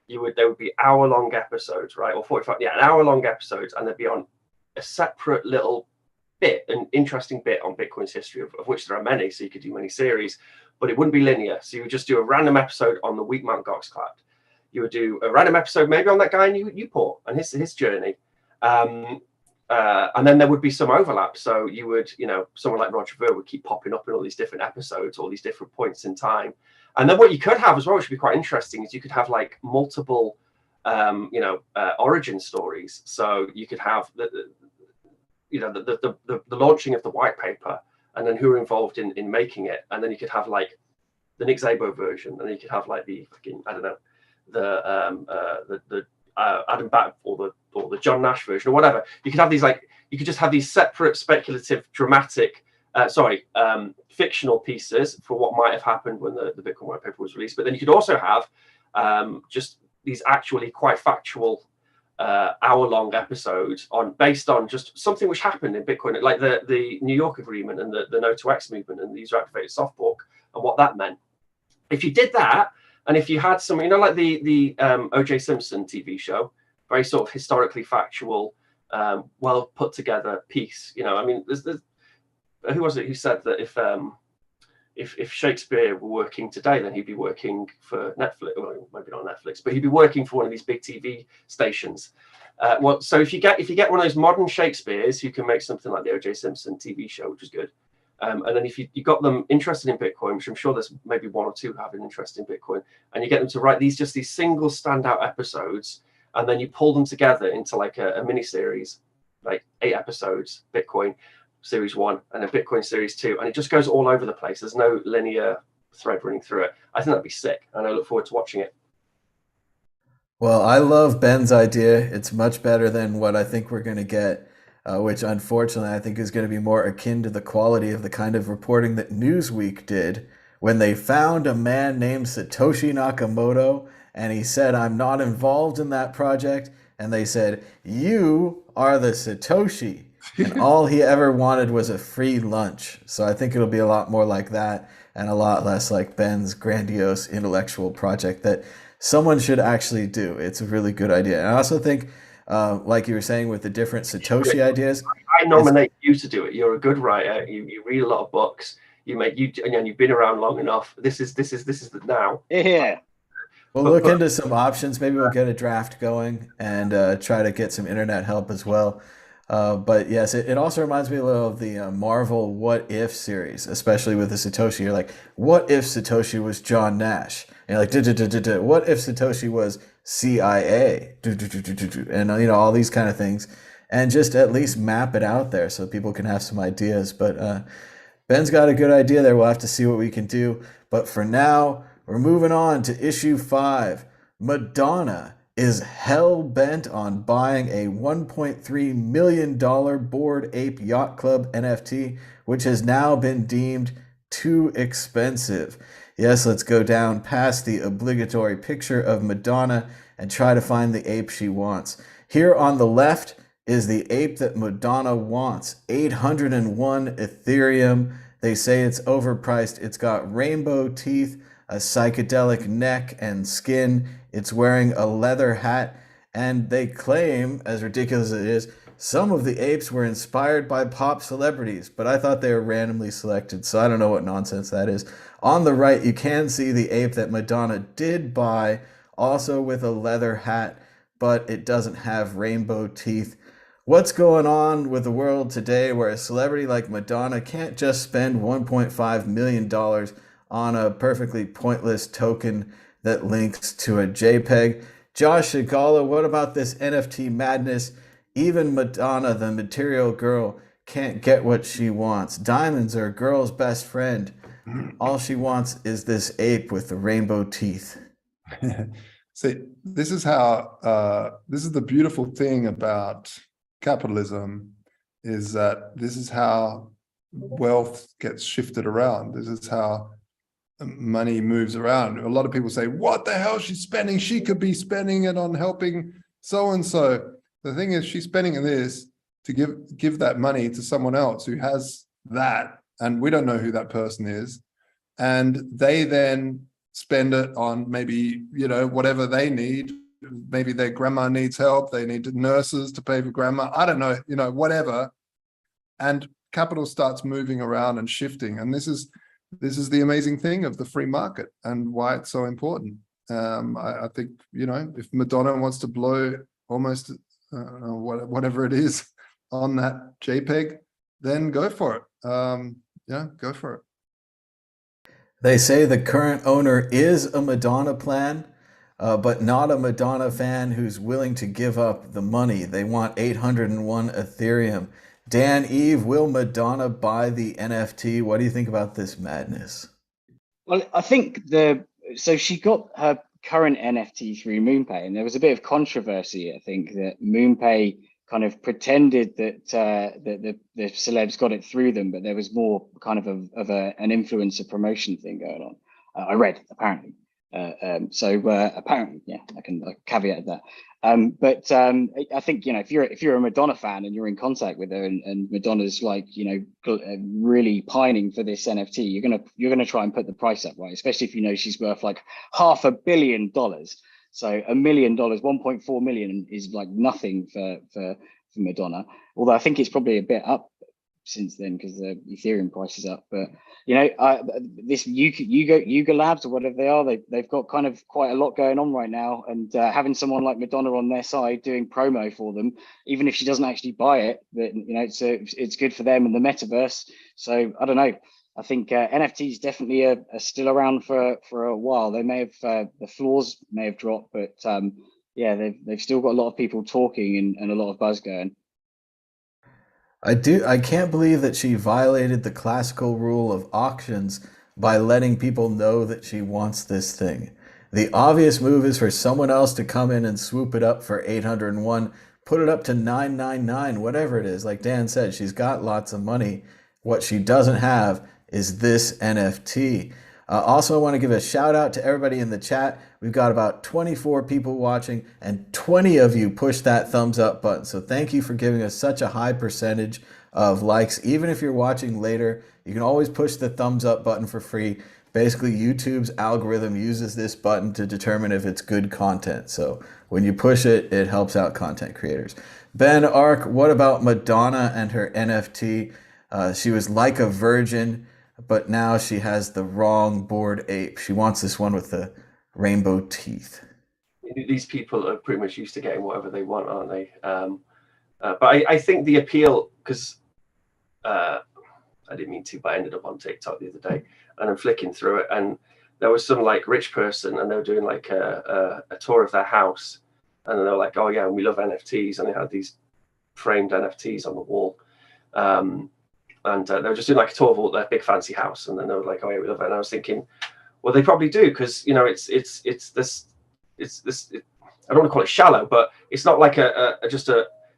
There would be hour-long episodes, right, or 45, an hour-long episodes, and they'd be on a separate little bit, an interesting bit on Bitcoin's history, of which there are many. So you could do many series, but it wouldn't be linear. So you would just do a random episode on the week Mt. Gox collapsed. You would do a random episode maybe on that guy in Newport and his journey. And then there would be some overlap. So you would, someone like Roger Ver would keep popping up in all these different episodes, all these different points in time. And then what you could have as well, which would be quite interesting, is you could have like multiple, origin stories. So you could have the launching of the white paper, and then who were involved in making it. And then you could have like the Nick Szabo version, and then you could have like the fucking, I don't know, the Adam Batt or the John Nash version or whatever. You could have these you could just have these separate speculative, dramatic, fictional pieces for what might have happened when the Bitcoin white paper was released. But then you could also have just these actually quite factual hour-long episodes based on just something which happened in Bitcoin, like the New York Agreement and the No to X movement and the user-activated soft fork and what that meant. If you did that, and if you had some, like the O.J. Simpson TV show, very sort of historically factual, well put together piece. There's who was it who said that if Shakespeare were working today, then he'd be working for Netflix. Well, maybe not Netflix, but he'd be working for one of these big TV stations. So if you get one of those modern Shakespeares who can make something like the O.J. Simpson TV show, which is good. And then if you got them interested in Bitcoin, which I'm sure there's maybe one or two have an interest in Bitcoin, and you get them to write these single standout episodes, and then you pull them together into like a mini series, like 8 episodes, Bitcoin series 1 and then Bitcoin series 2, and it just goes all over the place. There's no linear thread running through it. I think that'd be sick, and I look forward to watching it. Well, I love Ben's idea. It's much better than what I think we're going to get. Which unfortunately I think is going to be more akin to the quality of the kind of reporting that Newsweek did when they found a man named Satoshi Nakamoto and he said, "I'm not involved in that project." And they said, "You are the Satoshi." And all he ever wanted was a free lunch. So I think it'll be a lot more like that and a lot less like Ben's grandiose intellectual project that someone should actually do. It's a really good idea. And I also think like you were saying with the different Satoshi ideas. I nominate you to do it. You're a good writer. You read a lot of books. You've been around long enough. This is the now. Yeah. We'll look into some options. Maybe we'll get a draft going and try to get some internet help as well. But yes, it also reminds me a little of the Marvel What If series, especially with the Satoshi. You're like, what if Satoshi was John Nash? And you're like, what if Satoshi was CIA? And all these kind of things. And just at least map it out there so people can have some ideas. But Ben's got a good idea there. We'll have to see what we can do. But for now, we're moving on to issue 5. Madonna is hell-bent on buying a $1.3 million Bored Ape Yacht Club NFT, which has now been deemed too expensive. Yes, let's go down past the obligatory picture of Madonna and try to find the ape she wants. Here on the left is the ape that Madonna wants, 801 Ethereum. They say it's overpriced. It's got rainbow teeth, a psychedelic neck and skin. It's wearing a leather hat, and they claim, as ridiculous as it is, some of the apes were inspired by pop celebrities, but I thought they were randomly selected, so I don't know what nonsense that is. On the right, you can see the ape that Madonna did buy, also with a leather hat, but it doesn't have rainbow teeth. What's going on with the world today where a celebrity like Madonna can't just spend $1.5 million on a perfectly pointless token that links to a JPEG? Josh Shigala, what about this NFT madness? Even Madonna, the material girl, can't get what she wants. Diamonds are a girl's best friend. All she wants is this ape with the rainbow teeth. See, this is how, this is the beautiful thing about capitalism, is that this is how wealth gets shifted around. This is how money moves around. A lot of people say, what the hell she's spending? She could be spending it on helping so-and-so. The thing is, she's spending this to give that money to someone else who has that, and we don't know who that person is. And they then spend it on maybe, whatever they need. Maybe their grandma needs help. They need nurses to pay for grandma. I don't know, whatever. And capital starts moving around and shifting. And this is the amazing thing of the free market and why it's so important. I think, if Madonna wants to blow almost whatever it is on that JPEG, then go for it. Go for it. They say the current owner is a Madonna plan, but not a Madonna fan who's willing to give up the money. They want 801 Ethereum. Dan, Eve, will Madonna buy the NFT? What do you think about this madness? Well, I think so she got her current NFT through MoonPay, and there was a bit of controversy. I think that MoonPay kind of pretended that the celebs got it through them, but there was more kind of an influencer promotion thing going on. I read, apparently. Apparently, yeah, I can caveat that. But I think, if you're a Madonna fan and you're in contact with her, and Madonna's like, really pining for this NFT, you're gonna try and put the price up, right? Especially if she's worth like $500 million. So $1 million, 1.4 million is like nothing for Madonna. Although I think it's probably a bit up since then because the Ethereum price is up. But this Yuga Labs or whatever they are, they've got kind of quite a lot going on right now, and having someone like Madonna on their side doing promo for them, even if she doesn't actually buy it, but it's good for them and the metaverse. So I don't know. I think NFTs definitely are still around for a while. They may have the floors may have dropped, but they've still got a lot of people talking and a lot of buzz going. I can't believe that she violated the classical rule of auctions by letting people know that she wants this thing. The obvious move is for someone else to come in and swoop it up for 801, put it up to 999, whatever it is. Like Dan said, she's got lots of money. What she doesn't have is this NFT. Also, I want to give a shout out to everybody in the chat. We've got about 24 people watching, and 20 of you pushed that thumbs up button. So thank you for giving us such a high percentage of likes. Even if you're watching later, you can always push the thumbs up button for free. Basically, YouTube's algorithm uses this button to determine if it's good content. So when you push it, it helps out content creators. Ben Ark, what about Madonna and her NFT? She was like a virgin, but now she has the wrong Bored Ape. She wants this one with the rainbow teeth. These people are pretty much used to getting whatever they want, aren't they? But I think the appeal, because I didn't mean to, but I ended up on TikTok the other day, and I'm flicking through it, and there was some like rich person, and they were doing like a tour of their house, and they were like, "Oh yeah, we love NFTs," and they had these framed NFTs on the wall. And they were just doing like a tour of all their big fancy house, and then they were like, "Oh yeah, we love it." And I was thinking, well, they probably do, because it's this. I don't want to call it shallow, but it's not like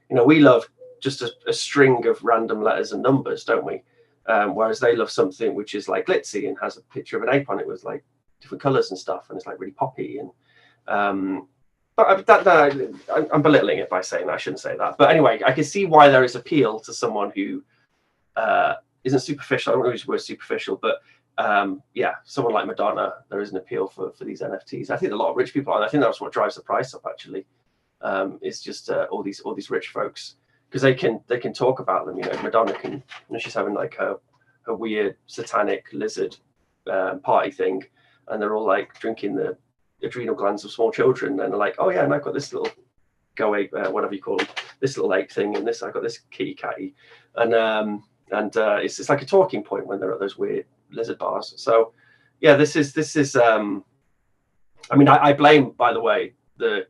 we love just a string of random letters and numbers, don't we? Whereas they love something which is like glitzy and has a picture of an ape on it with like different colors and stuff, and it's like really poppy. And but I'm belittling it by saying that. I shouldn't say that. But anyway, I can see why there is appeal to someone who isn't superficial. I don't know use the word superficial, but someone like Madonna, there is an appeal for these NFTs. I think a lot of rich people, and I think that's what drives the price up actually. It's just all these rich folks, because they can talk about them. Madonna can, she's having like her weird satanic lizard party thing, and they're all like drinking the adrenal glands of small children, and they're like, "Oh yeah, and I've got this little go ape, whatever you call them, this little ape thing, and this I've got this kitty catty," and it's like a talking point when they're at those weird lizard bars. So yeah, this is I mean, I blame, by the way, the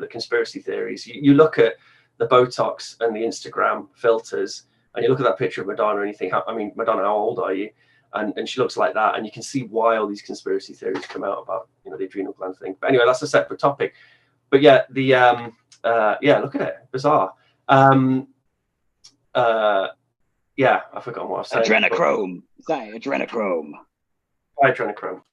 conspiracy theories. You look at the Botox and the Instagram filters, and you look at that picture of Madonna and you think, I mean, Madonna, how old are you? And she looks like that, and you can see why all these conspiracy theories come out about, you know, the adrenal gland thing. But anyway, that's a separate topic. But yeah, the yeah, look at it, bizarre. Yeah, I forgot what I was saying. Adrenochrome. Is that adrenochrome? Adrenochrome.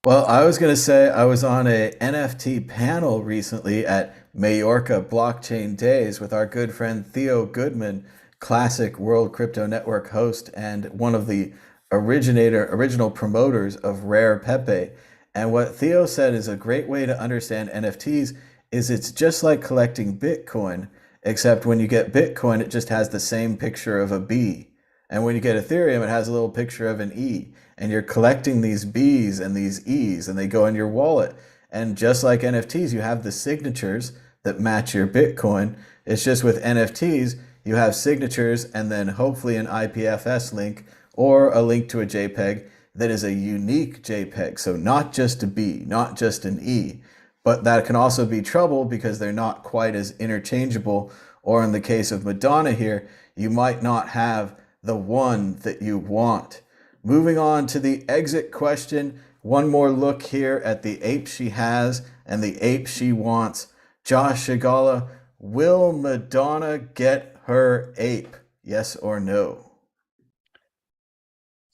Well, I was going to say I was on a NFT panel recently at Majorca Blockchain Days with our good friend Theo Goodman, classic World Crypto Network host and one of the original promoters of Rare Pepe. And what Theo said is a great way to understand NFTs is it's just like collecting Bitcoin, except when you get Bitcoin, it just has the same picture of a B. And when you get Ethereum, it has a little picture of an E. And you're collecting these B's and these E's, and they go in your wallet. And just like NFTs, you have the signatures that match your Bitcoin. It's just with NFTs, you have signatures and then hopefully an IPFS link or a link to a JPEG that is a unique JPEG. So not just a B, not just an E, but that can also be trouble because they're not quite as interchangeable. Or in the case of Madonna here, you might not have the one that you want. Moving on to the exit question. One more look here at the ape she has and the ape she wants. Josh Shigala, will Madonna get her ape? Yes or no?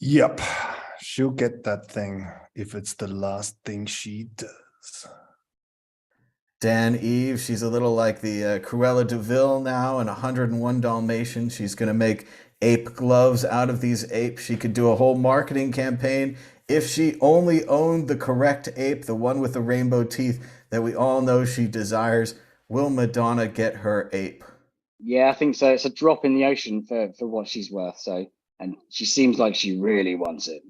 Yep, she'll get that thing if it's the last thing she does. Dan Eve, she's a little like the Cruella de Vil now in 101 Dalmatians. She's going to make ape gloves out of these apes. She could do a whole marketing campaign if she only owned the correct ape, the one with the rainbow teeth that we all know she desires. Will Madonna get her ape? Yeah, I think so. It's a drop in the ocean for what she's worth. So, and she seems like she really wants it.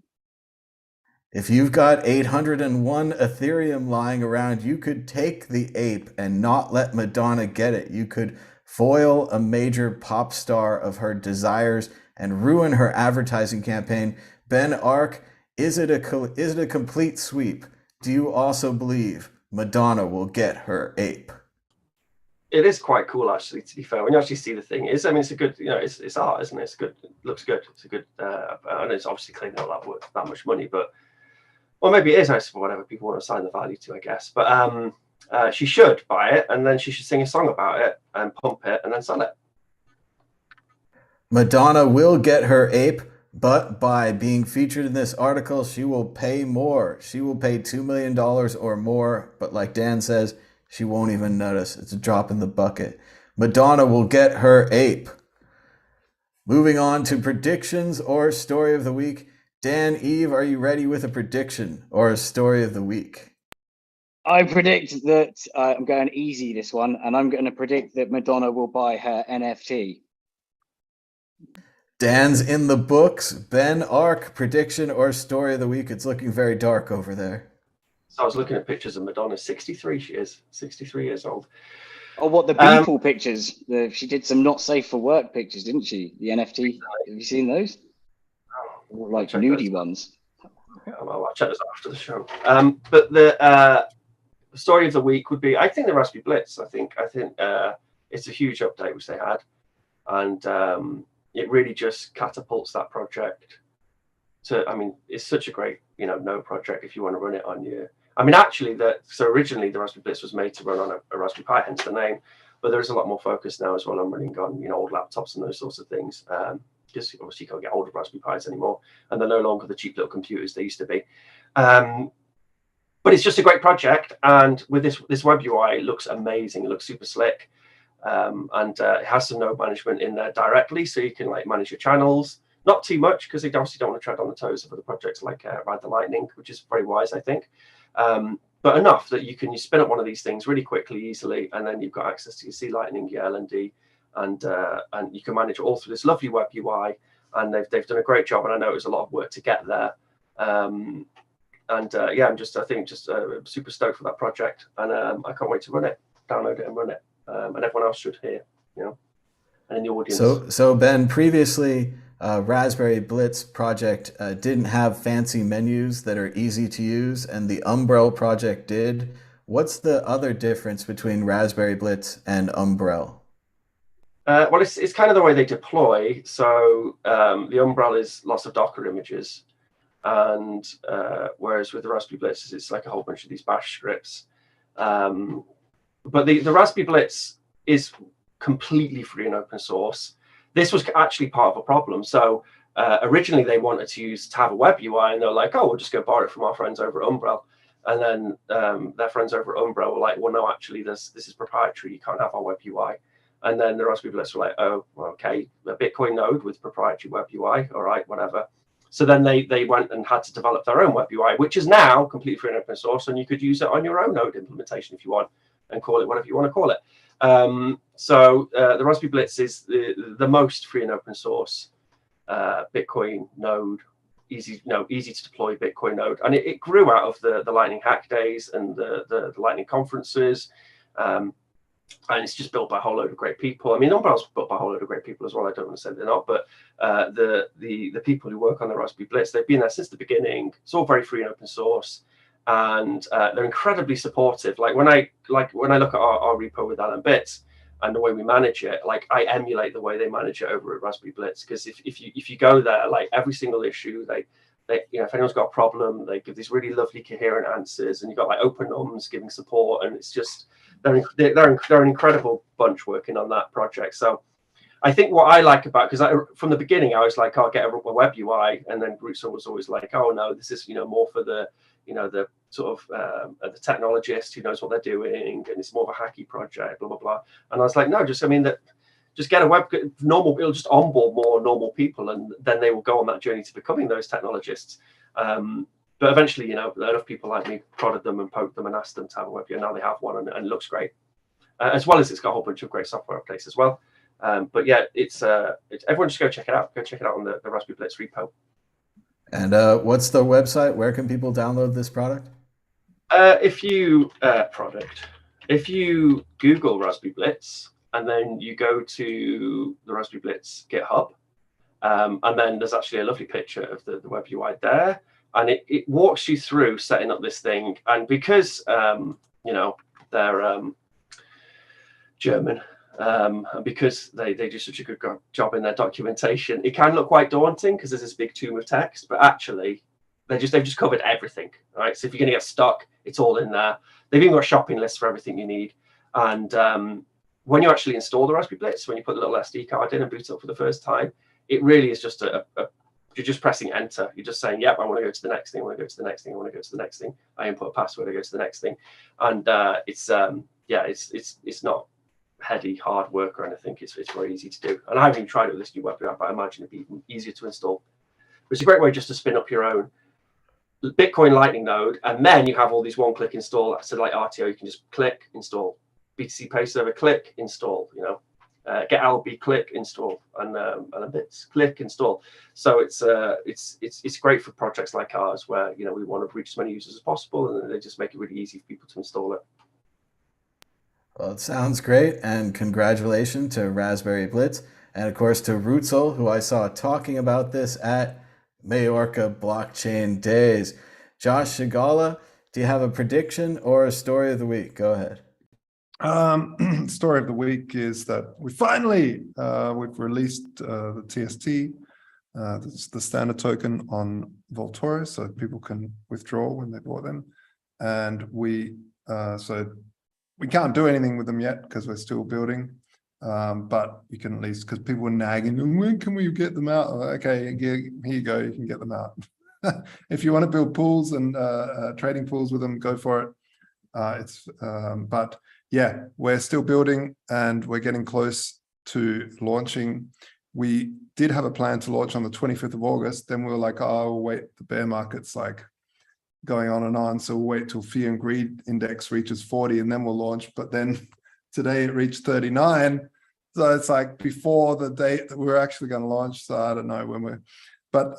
If you've got 801 Ethereum lying around, you could take the ape and not let Madonna get it. You could foil a major pop star of her desires and ruin her advertising campaign. Ben Ark, is it a complete sweep? Do you also believe Madonna will get her ape? It is quite cool, actually, to be fair. When you actually see the thing, it's a good, you know, it's art, isn't it? It's good. It looks good. It's a good, and it's obviously clearly not that much money, but, well, maybe it is nice for whatever people want to assign the value to, I guess. But she should buy it, and then she should sing a song about it and pump it and then sell it. Madonna will get her ape, but by being featured in this article, she will pay more. She will pay $2 million or more, but like Dan says, she won't even notice. It's a drop in the bucket. Madonna will get her ape. Moving on to predictions or story of the week. Dan, Eve, are you ready with a prediction or a story of the week? I predict that I'm going easy this one, and I'm going to predict that Madonna will buy her NFT. Dan's in the books. Ben Ark, prediction or story of the week. It's looking very dark over there. So I was looking at pictures of Madonna. 63 she is. 63 years old. Oh, what, the Beeple pictures? She did some not safe for work pictures, didn't she? The NFT. Have you seen those? Like nudie ones. Yeah, I'll check those out after the show. But the story of the week would be, I think, the Raspberry Blitz. I think it's a huge update which they had, and it really just catapults that project to. I mean, it's such a great node project if you want to run it on your. I mean, actually, so originally the Raspberry Blitz was made to run on a Raspberry Pi, hence the name. But there is a lot more focus now as well on running on old laptops and those sorts of things. Because obviously you can't get hold of Raspberry Pis anymore, and they're no longer the cheap little computers they used to be. But it's just a great project, and with this web UI, it looks amazing. It looks super slick, and it has some node management in there directly, so you can manage your channels. Not too much, because they obviously don't want to tread on the toes of other projects like Ride the Lightning, which is very wise, I think. But enough that you spin up one of these things really quickly, easily, and then you've got access to your C Lightning, your LND. And you can manage it all through this lovely web UI, and they've done a great job. And I know it was a lot of work to get there. Yeah, I'm just super stoked for that project, and I can't wait to run it, download it, and run it. And everyone else should hear, and in the audience. So Ben, previously Raspberry Blitz project didn't have fancy menus that are easy to use, and the Umbrel project did. What's the other difference between Raspberry Blitz and Umbrel? Well, it's kind of the way they deploy. So the Umbrel is lots of Docker images, and whereas with the Raspberry Blitz, it's like a whole bunch of these bash scripts. But the Raspberry Blitz is completely free and open source. This was actually part of a problem. So originally they wanted to have a web UI, and they're like, oh, we'll just go borrow it from our friends over at Umbrel. And then their friends over at Umbrel were like, well, no, actually, this is proprietary. You can't have our web UI. And then the Raspberry Blitz were like, oh, well, okay, a Bitcoin node with proprietary web UI. All right, whatever. So then they went and had to develop their own web UI, which is now completely free and open source, and you could use it on your own node implementation if you want, and call it whatever you want to call it. So the Raspberry Blitz is the most free and open source Bitcoin node, easy to deploy Bitcoin node, and it grew out of the Lightning Hack days and the Lightning conferences. And it's just built by a whole load of great people. I mean, Umbrel's built by a whole load of great people as well. I don't want to say they're not, but the people who work on the Raspberry Blitz, they've been there since the beginning. It's all very free and open source, and they're incredibly supportive. Like when I look at our repo with Alan Bits and the way we manage it, like I emulate the way they manage it over at Raspberry Blitz. Because if you go there, like every single issue, they if anyone's got a problem, they give these really lovely coherent answers, and you've got like open noms giving support, and it's just they're an incredible bunch working on that project. So I think what I like about, because from the beginning I was like, I'll get a web UI, and then Bruce was always like, oh no, this is more for the the sort of the technologist who knows what they're doing, and it's more of a hacky project, blah blah blah. And I was like, no, just get a normal, it'll just onboard more normal people, and then they will go on that journey to becoming those technologists. But eventually, enough people like me prodded them and poked them and asked them to have a web UI. Now they have one, and it looks great, as well as it's got a whole bunch of great software updates as well. But yeah, it's everyone just go check it out. Go check it out on the Raspberry Blitz repo. And what's the website? Where can people download this product? If you Google Raspberry Blitz, and then you go to the Raspberry Blitz GitHub, and then there's actually a lovely picture of the web UI there, and it walks you through setting up this thing. And because they're German, and because they do such a good job in their documentation, it can look quite daunting because there's this big tomb of text, but actually they've just covered everything. Right, so if you're going to get stuck, it's all in there. They've even got a shopping list for everything you need. And when you actually install the Raspberry Blitz, when you put the little SD card in and boot it up for the first time, it really is just you're just pressing enter. You're just saying, yep, I want to go to the next thing. I want to go to the next thing. I want to go to the next thing. I input a password. I go to the next thing. And it's not heady, hard work or anything. It's very easy to do. And I haven't even tried it with this new web app, but I imagine it'd be even easier to install. It's a great way just to spin up your own Bitcoin Lightning node, and then you have all these one-click install. So like RTO, you can just click, install. BTC Pay Server, click, install. Get LB, click, install, and a bits, click, install. So it's great for projects like ours where we want to reach as many users as possible, and they just make it really easy for people to install it. Well, it sounds great, and congratulations to Raspberry Blitz, and of course to Rutzel, who I saw talking about this at Majorca Blockchain Days. Josh Shigala, do you have a prediction or a story of the week? Go ahead. Story of the week is that we finally we've released the TST, the standard token on Vaultoro, so people can withdraw when they bought them, and we can't do anything with them yet because we're still building. But you can at least, because people were nagging, when can we get them out? Okay, here you go, you can get them out. If you want to build pools and trading pools with them, go for it. But yeah, we're still building and we're getting close to launching. We did have a plan to launch on the 25th of August. Then we were like, oh, we'll wait, the bear market's like going on and on. So we'll wait till fear and greed index reaches 40 and then we'll launch. But then today it reached 39. So it's like before the date that we're actually going to launch. So I don't know when we're, but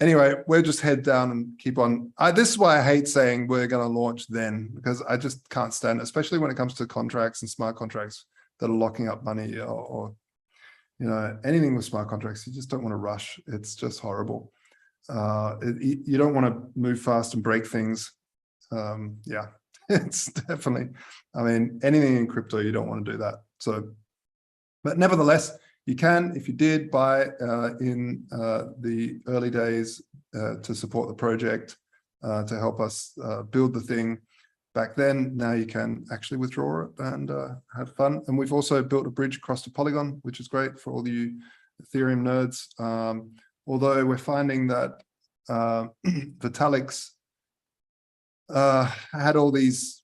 anyway, we're just head down and keep on. This is why I hate saying we're going to launch then, because I just can't stand it, especially when it comes to contracts and smart contracts that are locking up money or anything with smart contracts. You just don't want to rush. It's just horrible. You don't want to move fast and break things. Yeah. It's definitely, I mean, anything in crypto, you don't want to do that. So, but nevertheless, you can, if you did buy in the early days to support the project, to help us build the thing back then, now you can actually withdraw it and have fun. And we've also built a bridge across to Polygon, which is great for all you Ethereum nerds. Although we're finding that Vitalik's had all these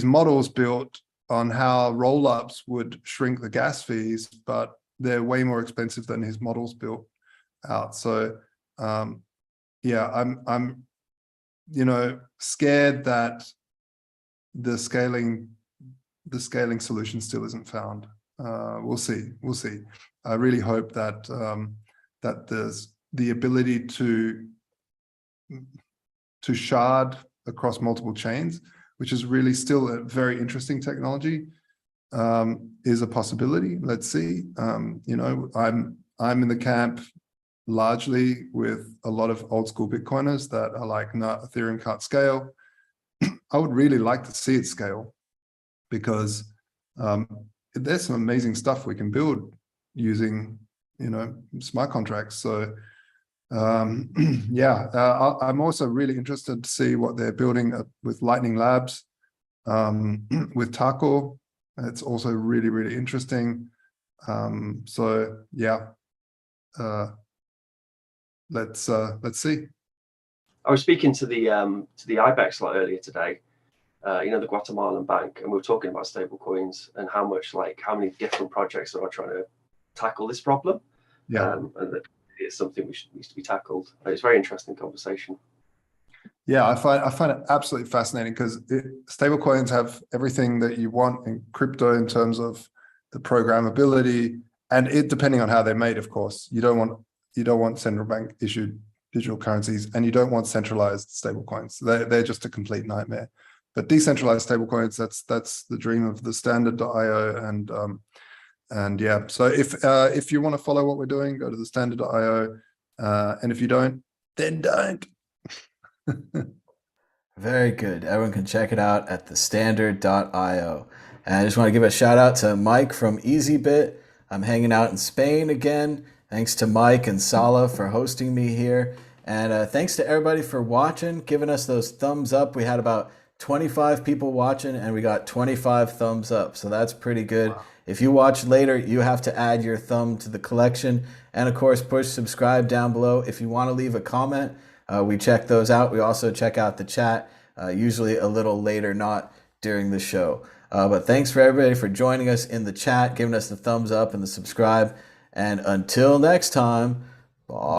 models built on how rollups would shrink the gas fees, but they're way more expensive than his models built out. So yeah, I'm scared that the scaling solution still isn't found. We'll see. I really hope that that there's the ability to shard across multiple chains, which is really still a very interesting technology, is a possibility. Let's see. I'm in the camp largely with a lot of old school Bitcoiners that are like, no, Ethereum can't scale. I would really like to see it scale, because there's some amazing stuff we can build using, smart contracts. So yeah, I'm also really interested to see what they're building with Lightning Labs, with Taco. It's also really, really interesting. So yeah, let's see. I was speaking to the IBEX lot earlier today, the Guatemalan bank, and we were talking about stable coins and how many different projects are trying to tackle this problem. Yeah, and that it's something which needs to be tackled. It's a very interesting conversation. Yeah, I find it absolutely fascinating, because stable coins have everything that you want in crypto in terms of the programmability, and it depending on how they're made, of course. You don't want central bank issued digital currencies, and you don't want centralized stable coins. They're just a complete nightmare. But decentralized stable coins, that's the dream of the standard.io. And yeah, so if you want to follow what we're doing, go to the standard.io, and if you don't, then don't. Very good. Everyone can check it out at thestandard.io. And I just want to give a shout out to Mike from EasyBit. I'm hanging out in Spain again. Thanks to Mike and Sala for hosting me here. And thanks to everybody for watching, giving us those thumbs up. We had about 25 people watching, and we got 25 thumbs up. So that's pretty good. Wow. If you watch later, you have to add your thumb to the collection. And of course, push subscribe down below. If you want to leave a comment, we check those out. We also check out the chat, usually a little later, not during the show. But thanks for everybody for joining us in the chat, giving us the thumbs up and the subscribe. And until next time, bye.